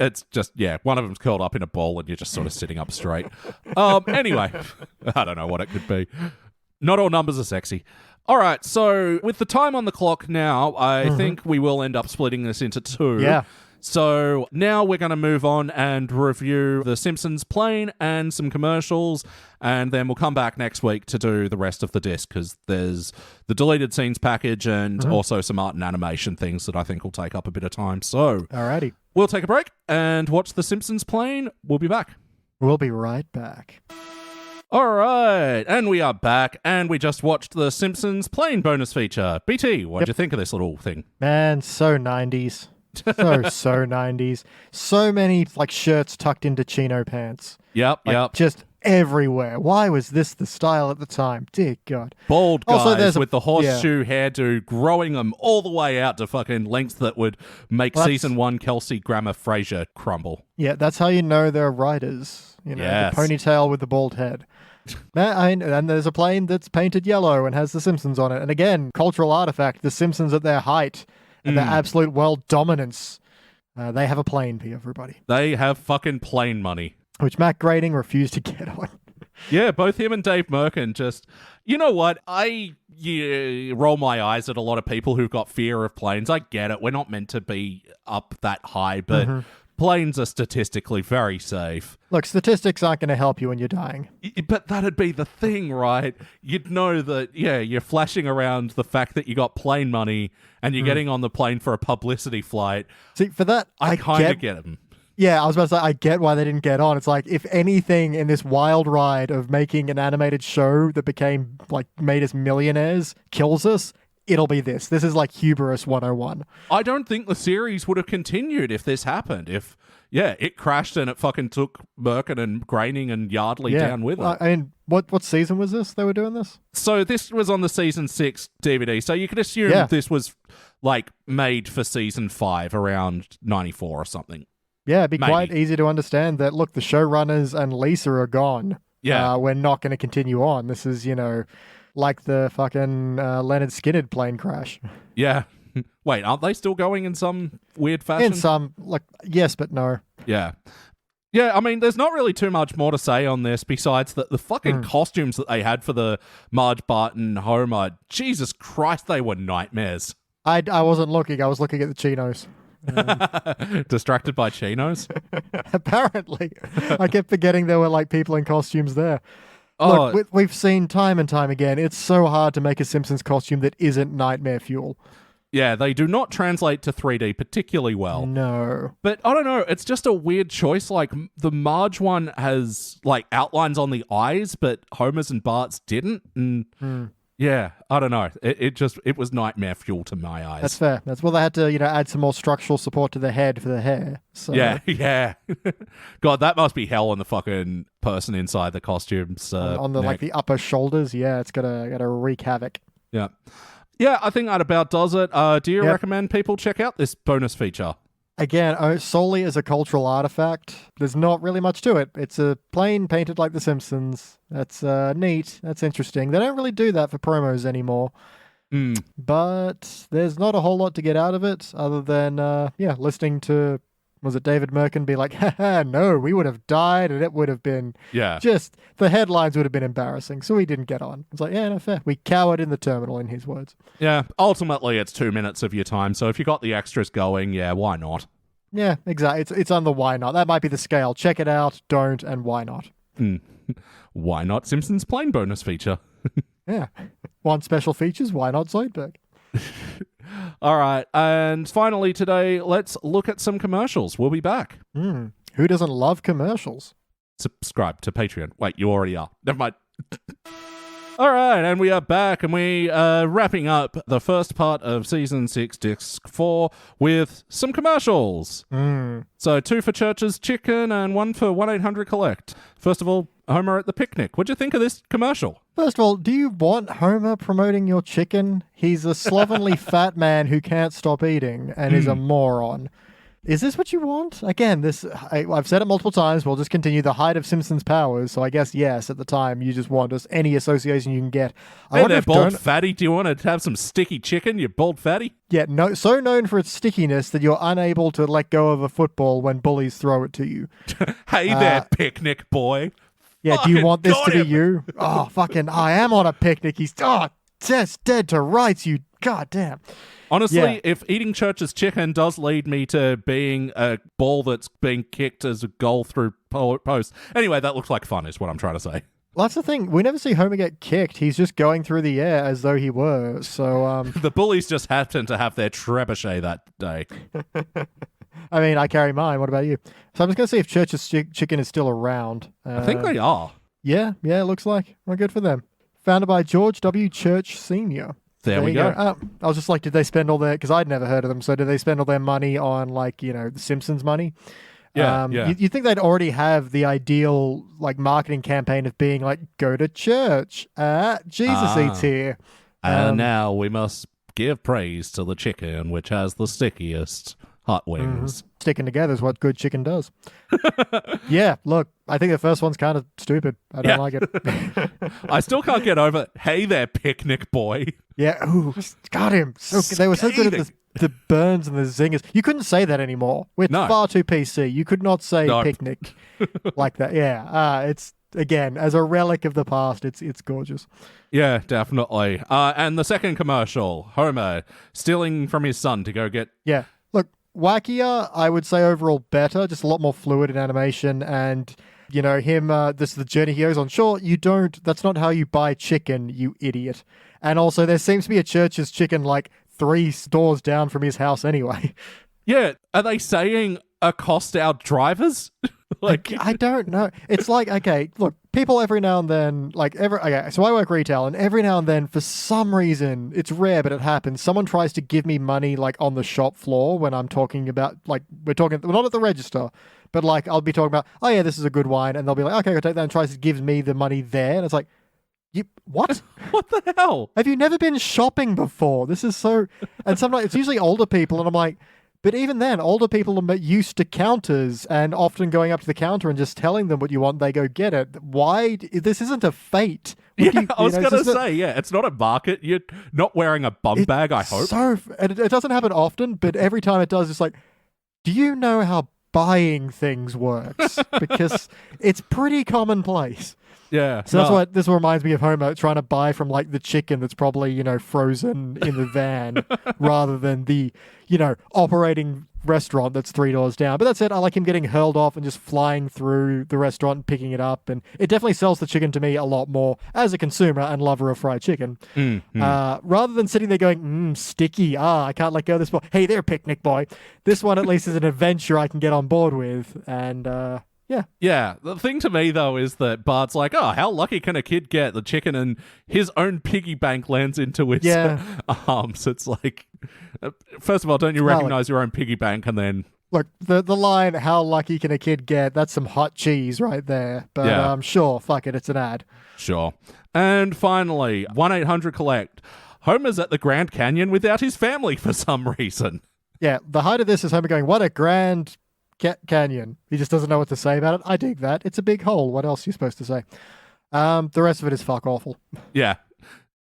It's just, one of them's curled up in a ball and you're just sort of sitting up straight. Anyway, I don't know what it could be. Not all numbers are sexy. All right, so with the time on the clock now, I think we will end up splitting this into two. Yeah. So now we're going to move on and review The Simpsons Plane and some commercials, and then we'll come back next week to do the rest of the disc, because there's the deleted scenes package and also some art and animation things that I think will take up a bit of time. So alrighty, we'll take a break and watch The Simpsons Plane. We'll be back. We'll be right back. All right, and we are back, and we just watched The Simpsons Plane bonus feature. BT, what'd you think of this little thing? Man, so 90s. So 90s. So many shirts tucked into chino pants. Yep. Just everywhere. Why was this the style at the time? Dear God. Bald guys with the horseshoe hairdo, growing them all the way out to fucking lengths that would make season 1 Kelsey Grammer Fraser crumble. Yeah, that's how you know they're writers. The ponytail with the bald head. And there's a plane that's painted yellow and has The Simpsons on it. And again, cultural artifact, The Simpsons at their height and their absolute world dominance. They have a plane, everybody. They have fucking plane money. Which Matt Grading refused to get on. Yeah, both him and Dave Merkin just... You know what? I roll my eyes at a lot of people who've got fear of planes. I get it. We're not meant to be up that high, but... planes are statistically very safe. Look, statistics aren't going to help you when you're dying. But that'd be the thing, right? You'd know that, you're flashing around the fact that you got plane money and you're getting on the plane for a publicity flight. See, for that, I kind of get them. Yeah, I was about to say, I get why they didn't get on. It's like, if anything in this wild ride of making an animated show that made us millionaires kills us, it'll be this. This is like hubris 101. I don't think the series would have continued if this happened. If, it crashed and it fucking took Merkin and Groening and Yardley down with it. I mean, what season was this they were doing this? So this was on the season 6 DVD. So you could assume this was made for season 5 around 94 or something. Yeah, it'd be quite easy to understand that, look, the showrunners and Lisa are gone. Yeah. We're not going to continue on. This is, like the fucking Leonard Skinner plane crash. Yeah. Wait, aren't they still going in some weird fashion? In some, yes, but no. Yeah. Yeah, I mean, there's not really too much more to say on this besides that the fucking costumes that they had for the Marge, Bart, and Homer, Jesus Christ, they were nightmares. I wasn't looking. I was looking at the chinos. Distracted by chinos? Apparently. I kept forgetting there were people in costumes there. Look, we've seen time and time again, it's so hard to make a Simpsons costume that isn't nightmare fuel. Yeah, they do not translate to 3D particularly well. No. But I don't know, it's just a weird choice. The Marge one has outlines on the eyes, but Homer's and Bart's didn't. And yeah, I don't know. It was nightmare fuel to my eyes. That's fair. That's they had to, add some more structural support to the head for the hair. So. Yeah. God, that must be hell on the fucking person inside the costumes. On the the upper shoulders, it's gotta wreak havoc. Yeah. Yeah, I think that about does it. Do you recommend people check out this bonus feature? Again, solely as a cultural artifact, there's not really much to it. It's a plane painted like The Simpsons. That's neat. That's interesting. They don't really do that for promos anymore. But there's not a whole lot to get out of it other than, listening to, was it David Merkin be like, haha, no, we would have died and it would have been just, the headlines would have been embarrassing. So we didn't get on. It's like, no, fair. We cowered in the terminal, in his words. Yeah, ultimately it's 2 minutes of your time. So if you got the extras going, why not? Yeah, exactly. It's on the why not. That might be the scale. Check it out, don't, and why not? Why not Simpsons plane bonus feature? Yeah. Want special features? Why not Zoidberg? All right. And finally today, let's look at some commercials. We'll be back. Who doesn't love commercials? Subscribe to Patreon. Wait, you already are. Never mind. All right, and we are back, and we are wrapping up the first part of Season 6, Disc 4, with some commercials. So 2 for Church's Chicken and 1 for 1-800-COLLECT. First of all, Homer at the picnic. What'd you think of this commercial? First of all, do you want Homer promoting your chicken? He's a slovenly fat man who can't stop eating and is a moron. Is this what you want? Again, I've said it multiple times. We'll just continue the height of Simpsons' powers. So I guess, yes, at the time, you just want us any association you can get. Hey there, bald fatty. Do you want to have some sticky chicken, you bald fatty? Yeah, no, so known for its stickiness that you're unable to let go of a football when bullies throw it to you. Hey there, picnic boy. Yeah, do you want this to be you? Oh, fucking, I am on a picnic. He's, just dead to rights, you goddamn. Honestly, if eating Church's chicken does lead me to being a ball that's being kicked as a goal through post. Anyway, that looks like fun is what I'm trying to say. Well, that's the thing. We never see Homer get kicked. He's just going through the air as though he were. So the bullies just happen to have their trebuchet that day. I mean, I carry mine. What about you? So I'm just going to see if Church's chicken is still around. I think they are. Yeah, it looks like. Well, good for them. Founded by George W. Church Sr. There we go. I was just like, did they spend all their... Because I'd never heard of them. So did they spend all their money on, the Simpsons money? Yeah, You think they'd already have the ideal, marketing campaign of being go to church. Jesus eats here. And now we must give praise to the chicken, which has the stickiest hot wings. Sticking together is what good chicken does. Yeah, look, I think the first one's kind of stupid. I don't like it. I still can't get over it. Hey there, picnic boy. Yeah, ooh, got him. They were so good at the burns and the zingers. You couldn't say that anymore. We're far too PC. You could not say picnic like that. Yeah, it's, again, as a relic of the past, it's gorgeous. Yeah, definitely. And the second commercial, Homer stealing from his son to go get... Yeah, look, wackier. I would say overall better, just a lot more fluid in animation. And, you know, him, this is the journey he goes on. Sure, that's not how you buy chicken, you idiot. And also, there seems to be a Church's Chicken like 3 doors down from his house anyway. Yeah, are they saying accost our drivers? I don't know. It's like, okay, look, people every now and then, so I work retail, and every now and then, for some reason, it's rare, but it happens, someone tries to give me money, like, on the shop floor when I'm talking about, like, we're not at the register, but, like, I'll be talking about, oh, yeah, this is a good wine, and they'll be like, okay, I'll take that, and tries to give me the money there, and it's like, what? What the hell? Have you never been shopping before? This is so... And sometimes it's usually older people, and I'm like... But even then, older people are used to counters and often going up to the counter and just telling them what you want, they go get it. Why? This isn't a fate. I was going to say, it's not a market. You're not wearing a bum bag, I hope. It doesn't happen often, but every time it does, it's like, do you know how buying things works? Because it's pretty commonplace. Yeah. So that's what this reminds me of Homer trying to buy from like the chicken that's probably, you know, frozen in the van rather than the, you know, operating restaurant that's 3 doors down. But that's it. I like him getting hurled off and just flying through the restaurant and picking it up. And it definitely sells the chicken to me a lot more as a consumer and lover of fried chicken. Rather than sitting there going, sticky. I can't let go of this boy. Hey there, picnic boy. This one at least is an adventure I can get on board with. And, yeah. Yeah. The thing to me, though, is that Bart's like, oh, how lucky can a kid get? The chicken and his own piggy bank lands into his arms. It's like, first of all, don't you recognize your own piggy bank? And then... Look, the line, how lucky can a kid get? That's some hot cheese right there. But sure, fuck it, it's an ad. Sure. And finally, 1-800-COLLECT. Homer's at the Grand Canyon without his family for some reason. Yeah, the height of this is Homer going, what a grand... Canyon. He just doesn't know what to say about it. I dig that. It's a big hole. What else are you supposed to say? The rest of it is fuck awful. Yeah.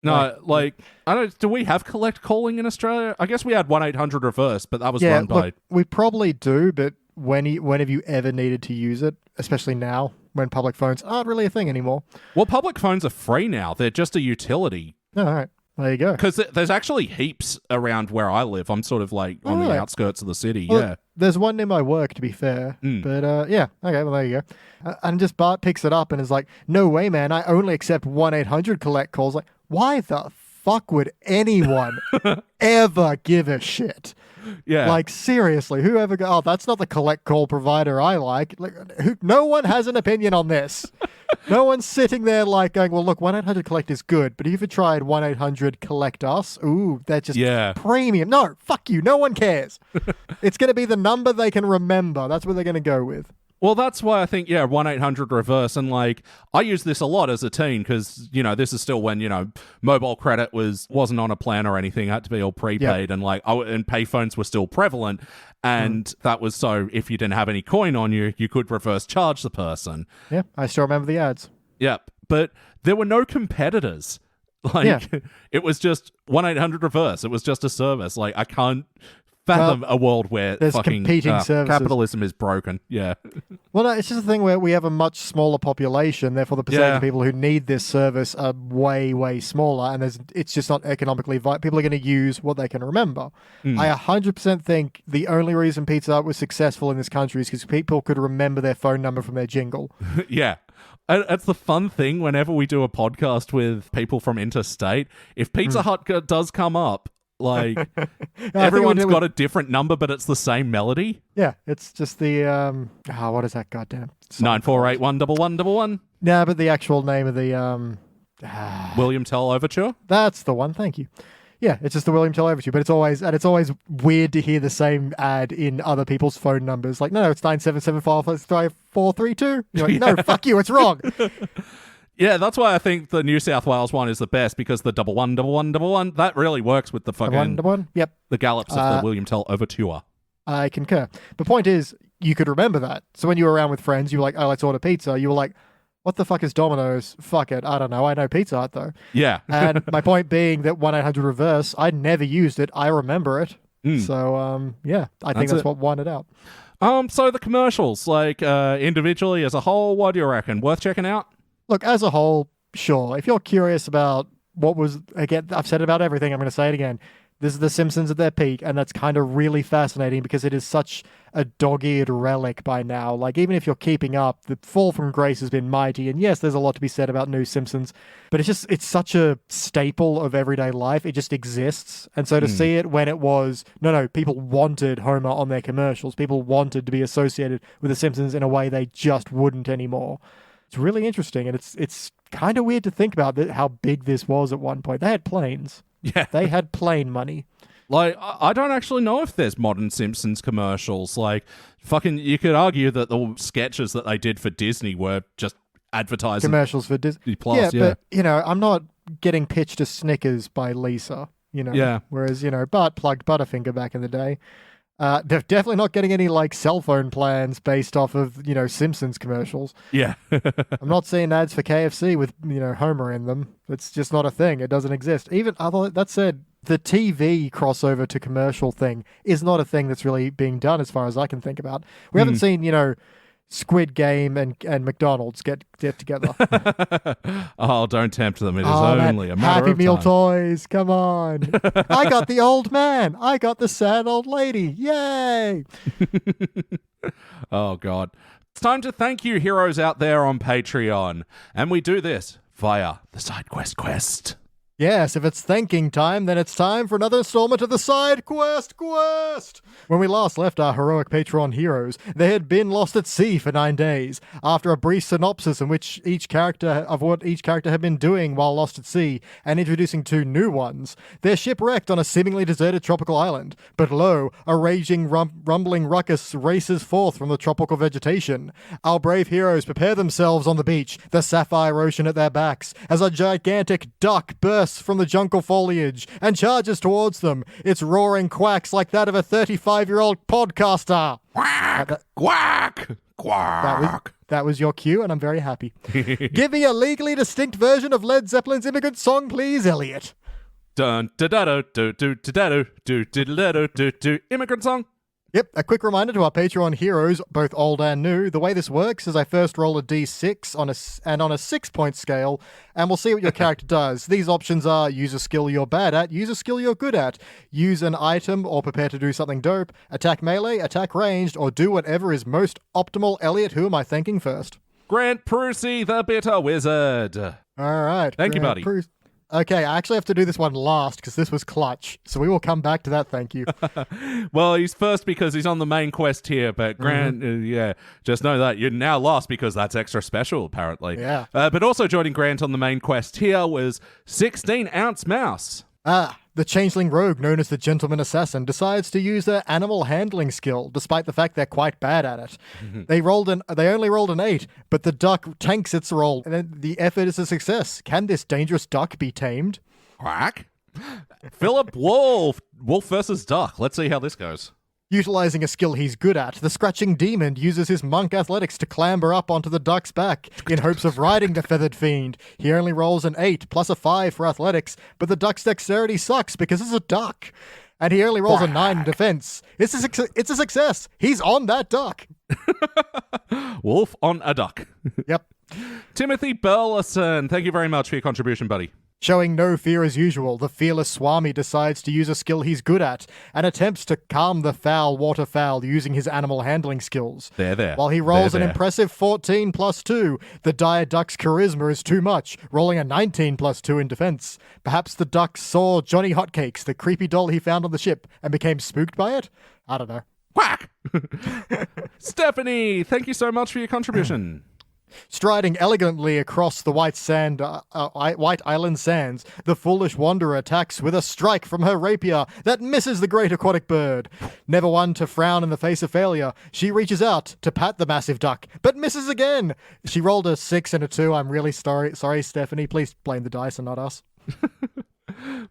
No, I don't. Do we have collect calling in Australia? I guess we had 1-800-REVERSE, but that was run by. Look, we probably do, but when have you ever needed to use it? Especially now, when public phones aren't really a thing anymore. Well, public phones are free now. They're just a utility. All right. There you go. Because there's actually heaps around where I live. I'm sort of like on the outskirts of the city. Well, there's one near my work, to be fair. But okay, well, there you go. And just Bart picks it up and is like, no way, man. I only accept 1-800-COLLECT calls. Like, why the fuck would anyone ever give a shit? Yeah. Like, seriously, whoever go, that's not the collect call provider I like. No one has an opinion on this. No one's sitting there like going, well, look, 1-800-COLLECT is good, but if you tried 1-800-COLLECT-US, ooh, they're just premium. No, fuck you. No one cares. It's going to be the number they can remember. That's what they're going to go with. Well, that's why I think, 1-800-REVERSE. And, I use this a lot as a teen because, this is still when, mobile credit wasn't on a plan or anything. It had to be all prepaid. And, and payphones were still prevalent. And that was so if you didn't have any coin on you, you could reverse charge the person. Yeah, I still remember the ads. Yep. But there were no competitors. It was just 1-800-REVERSE. It was just a service. I can't fathom a world where there's fucking competing services. Capitalism is broken. Yeah. Well, no, it's just a thing where we have a much smaller population, therefore the percentage of people who need this service are way, way smaller, and it's just not economically viable. People are going to use what they can remember. I 100% think the only reason Pizza Hut was successful in this country is because people could remember their phone number from their jingle. Yeah. That's the fun thing whenever we do a podcast with people from interstate. If Pizza Hut does come up, everyone's got a different number, but it's the same melody. Yeah, it's just the what is that goddamn 94811111? No, but the actual name of the William Tell Overture. That's the one. Thank you. Yeah, it's just the William Tell Overture, but it's always weird to hear the same ad in other people's phone numbers. Like, no, it's 9775432. You're like, no, fuck you, it's wrong. Yeah, that's why I think the New South Wales one is the best, because the 111111, that really works with the fucking... Yep. The gallops of the William Tell Overture. I concur. The point is, you could remember that. So when you were around with friends, you were like, oh, let's order pizza. You were like, what the fuck is Domino's? Fuck it. I don't know. I know Pizza Hut, though. Yeah. And my point being that 1-800-REVERSE, I never used it. I remember it. So, I think that's what won it out. So the commercials, individually as a whole, what do you reckon? Worth checking out? Look, as a whole, sure. If you're curious about what was, again, I've said about everything, I'm going to say it again. This is the Simpsons at their peak, and that's kind of really fascinating because it is such a dog-eared relic by now. Like, even if you're keeping up, the fall from grace has been mighty, and yes, there's a lot to be said about new Simpsons, but it's such a staple of everyday life. It just exists. And so to see it when it was, no, people wanted Homer on their commercials. People wanted to be associated with the Simpsons in a way they just wouldn't anymore. It's really interesting, and it's kind of weird to think about how big this was at one point. They had planes. Yeah. They had plane money. Like, I don't actually know if there's modern Simpsons commercials. Like, fucking, you could argue that the sketches that they did for Disney were just advertising Commercials for Disney. Plus, But, I'm not getting pitched a Snickers by Lisa, Yeah. Whereas, Bart plugged Butterfinger back in the day. They're definitely not getting any, like, cell phone plans based off of, Simpsons commercials. Yeah. I'm not seeing ads for KFC with, Homer in them. It's just not a thing. It doesn't exist. Even, that said, the TV crossover to commercial thing is not a thing that's really being done as far as I can think about. We haven't seen, Squid Game and McDonald's get together. Oh, don't tempt them. It is only a matter Happy of Meal time. toys. Come on. I got the old man. I got the sad old lady. Yay. Oh, God. It's time to thank you heroes out there on Patreon. And we do this via the Side Quest. Yes, if it's thanking time, then it's time for another installment of the Side Quest. When we last left our heroic Patreon heroes, they had been lost at sea for 9 days. After a brief synopsis in which each character had been doing while lost at sea, and introducing 2 new ones, they're shipwrecked on a seemingly deserted tropical island. But lo, a raging, rumbling ruckus races forth from the tropical vegetation. Our brave heroes prepare themselves on the beach, the sapphire ocean at their backs, as a gigantic duck bursts from the jungle foliage and charges towards them. Its roaring quacks like that of a 35-year-old podcaster. Quack! Quack! Quack! That was your cue, and I'm very happy. Give me a legally distinct version of Led Zeppelin's Immigrant Song, please, Elliot. Dun da da do do do da do do do Immigrant Song. Yep, a quick reminder to our Patreon heroes, both old and new. The way this works is I first roll a d6 on a 6-point scale, and we'll see what your character does. These options are use a skill you're bad at, use a skill you're good at, use an item or prepare to do something dope, attack melee, attack ranged, or do whatever is most optimal. Elliot, who am I thanking first? Grant Prusi, the Bitter Wizard. All right. Thank you, buddy. Okay, I actually have to do this one last because this was clutch. So we will come back to that, thank you. Well, he's first because he's on the main quest here, but Grant, just know that you're now lost because that's extra special, apparently. Yeah. But also joining Grant on the main quest here was 16-ounce Mouse. The changeling rogue known as the Gentleman Assassin decides to use their animal handling skill, despite the fact they're quite bad at it. They only rolled an 8, but the duck tanks its roll, and then the effort is a success. Can this dangerous duck be tamed? Quack. Philip Wolf versus Duck. Let's see how this goes. Utilizing a skill he's good at, the Scratching Demon uses his monk athletics to clamber up onto the duck's back in hopes of riding the feathered fiend. He only rolls an 8 plus a 5 for athletics, but the duck's dexterity sucks because it's a duck. And he only rolls a 9 in defense. It's a success. He's on that duck. Wolf on a duck. Yep. Timothy Burleson, thank you very much for your contribution, buddy. Showing no fear as usual, the fearless Swami decides to use a skill he's good at and attempts to calm the foul waterfowl using his animal handling skills. There. While he rolls an impressive 14 plus 2, the dire duck's charisma is too much, rolling a 19 plus 2 in defense. Perhaps the duck saw Johnny Hotcakes, the creepy doll he found on the ship, and became spooked by it? I don't know. Quack! Stephanie, thank you so much for your contribution. Striding elegantly across the white island sands, the foolish wanderer attacks with a strike from her rapier that misses the great aquatic bird. Never one to frown in the face of failure, she reaches out to pat the massive duck, but misses again. She rolled a 6 and a 2. I'm really sorry, Stephanie. Please blame the dice and not us.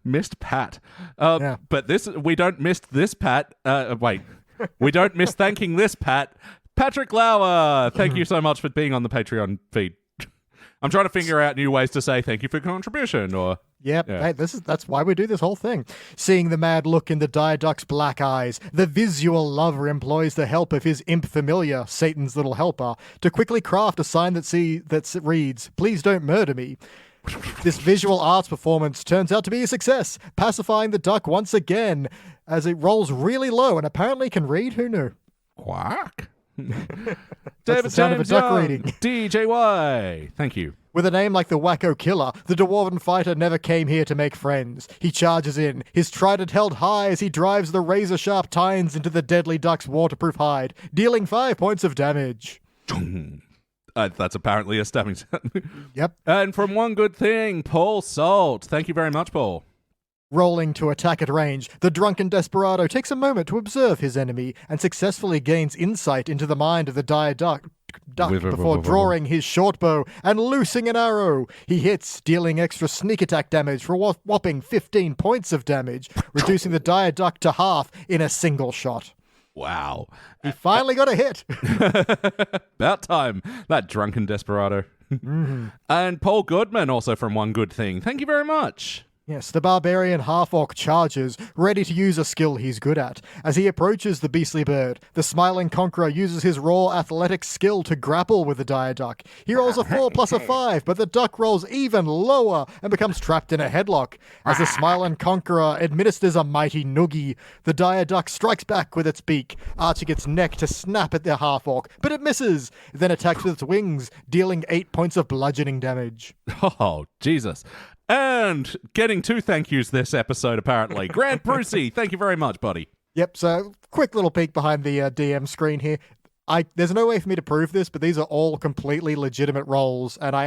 Missed Pat. Yeah. But we don't miss this Pat. We don't miss thanking this Pat. Patrick Lauer, thank you so much for being on the Patreon feed. I'm trying to figure out new ways to say thank you for your contribution. Yep. Yeah. Hey, that's why we do this whole thing. Seeing the mad look in the dire duck's black eyes, the visual lover employs the help of his imp familiar, Satan's little helper, to quickly craft a sign that reads, "Please don't murder me." This visual arts performance turns out to be a success, pacifying the duck once again as it rolls really low and apparently can read. Who knew? Quack. That's the sound of a duck reading. DJY. Thank you. With a name like the Wacko Killer, the Dwarven fighter never came here to make friends. He charges in, his trident held high as he drives the razor-sharp tines into the deadly duck's waterproof hide, dealing 5 points of damage. That's apparently a stabbing sound. Yep. And from One Good Thing, Paul Salt. Thank you very much, Paul. Rolling to attack at range, the drunken desperado takes a moment to observe his enemy and successfully gains insight into the mind of the dire duck before drawing his short bow and loosing an arrow. He hits, dealing extra sneak attack damage for a whopping 15 points of damage, reducing the dire duck to half in a single shot. Wow. He finally got a hit. About time. That drunken desperado. And Paul Goodman, also from One Good Thing. Thank you very much. Yes, the barbarian half-orc charges, ready to use a skill he's good at. As he approaches the beastly bird, the smiling conqueror uses his raw athletic skill to grapple with the dire duck. He rolls a 4 plus a 5, but the duck rolls even lower and becomes trapped in a headlock. As the smiling conqueror administers a mighty noogie, the dire duck strikes back with its beak, arching its neck to snap at the half-orc, but it misses, then attacks with its wings, dealing 8 points of bludgeoning damage. Oh, Jesus. And getting 2 thank yous this episode, apparently. Grant Prusi, thank you very much, buddy. Yep, so quick little peek behind the DM screen here. There's no way for me to prove this, but these are all completely legitimate rolls, and I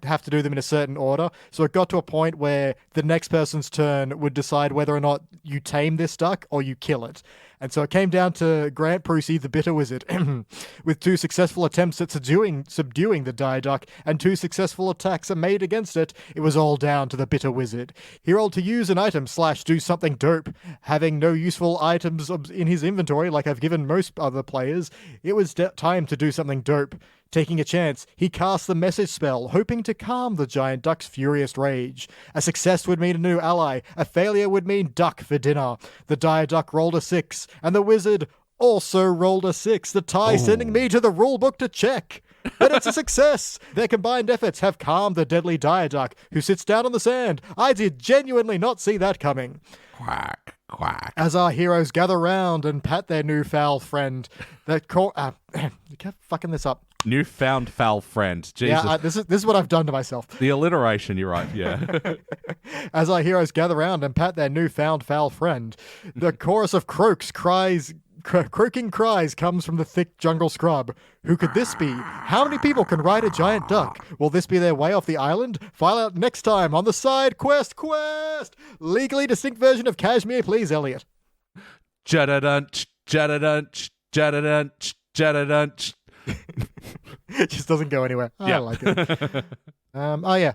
have to do them in a certain order. So it got to a point where the next person's turn would decide whether or not you tame this duck or you kill it. And so it came down to Grant Prusi, the bitter wizard, with 2 successful attempts at subduing the dire duck, and 2 successful attacks are made against it. It was all down to the bitter wizard. He rolled to use an item / do something dope. Having no useful items in his inventory like I've given most other players, it was time to do something dope. Taking a chance, he cast the message spell, hoping to calm the giant duck's furious rage. A success would mean a new ally. A failure would mean duck for dinner. The dire duck rolled a 6, and the wizard also rolled a 6, the tie sending me to the rulebook to check. But it's a success. Their combined efforts have calmed the deadly dire duck, who sits down on the sand. I did genuinely not see that coming. Quack, quack. As our heroes gather round and pat their new foul friend, you kept fucking this up. Newfound foul friend. Jesus. Yeah, this is what I've done to myself. The alliteration, you're right, yeah. As our heroes gather round and pat their newfound foul friend, the chorus of croaking cries comes from the thick jungle scrub. Who could this be? How many people can ride a giant duck? Will this be their way off the island? File out next time on the Side Quest! Legally distinct version of Kashmir, please, Elliot. Jadadunch, jadadunch, jadadunch, jadadunch. It just doesn't go anywhere. Yeah. I like it.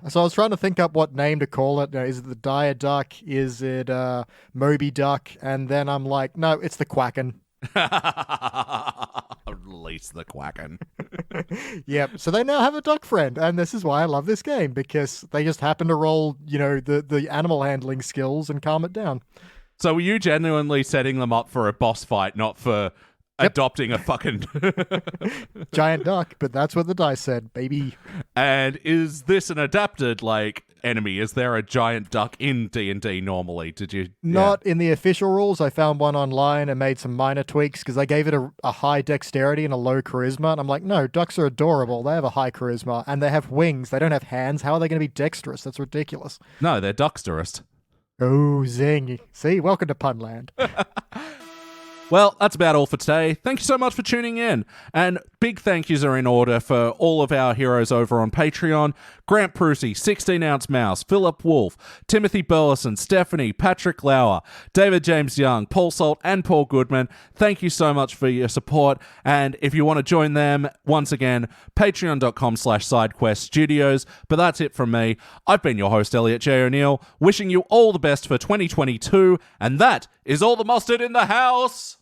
So I was trying to think up what name to call it. Is it the dire duck? Is it Moby Duck? And then I'm like, no, it's the Quacken. Release the Quacken. Yep. So they now have a duck friend, and this is why I love this game, because they just happen to roll, the animal handling skills and calm it down. So were you genuinely setting them up for a boss fight, not for adopting a fucking giant duck? But that's what the dice said, baby. And is this an adapted enemy? Is there a giant duck in D&D normally? Did you Not in the official rules. I found one online and made some minor tweaks because I gave it a high dexterity and a low charisma, and I'm like, no, ducks are adorable. They have a high charisma and they have wings. They don't have hands. How are they going to be dexterous? That's ridiculous. No, they're ducksterous. Oh, zing. See, welcome to Punland. Well, that's about all for today. Thank you so much for tuning in. And big thank yous are in order for all of our heroes over on Patreon. Grant Prusi, 16-Ounce Mouse, Philip Wolf, Timothy Burleson, Stephanie, Patrick Lauer, David James Young, Paul Salt, and Paul Goodman. Thank you so much for your support. And if you want to join them, once again, patreon.com/SideQuestStudios. But that's it from me. I've been your host, Elliot J. O'Neill, wishing you all the best for 2022. And that is all the mustard in the house.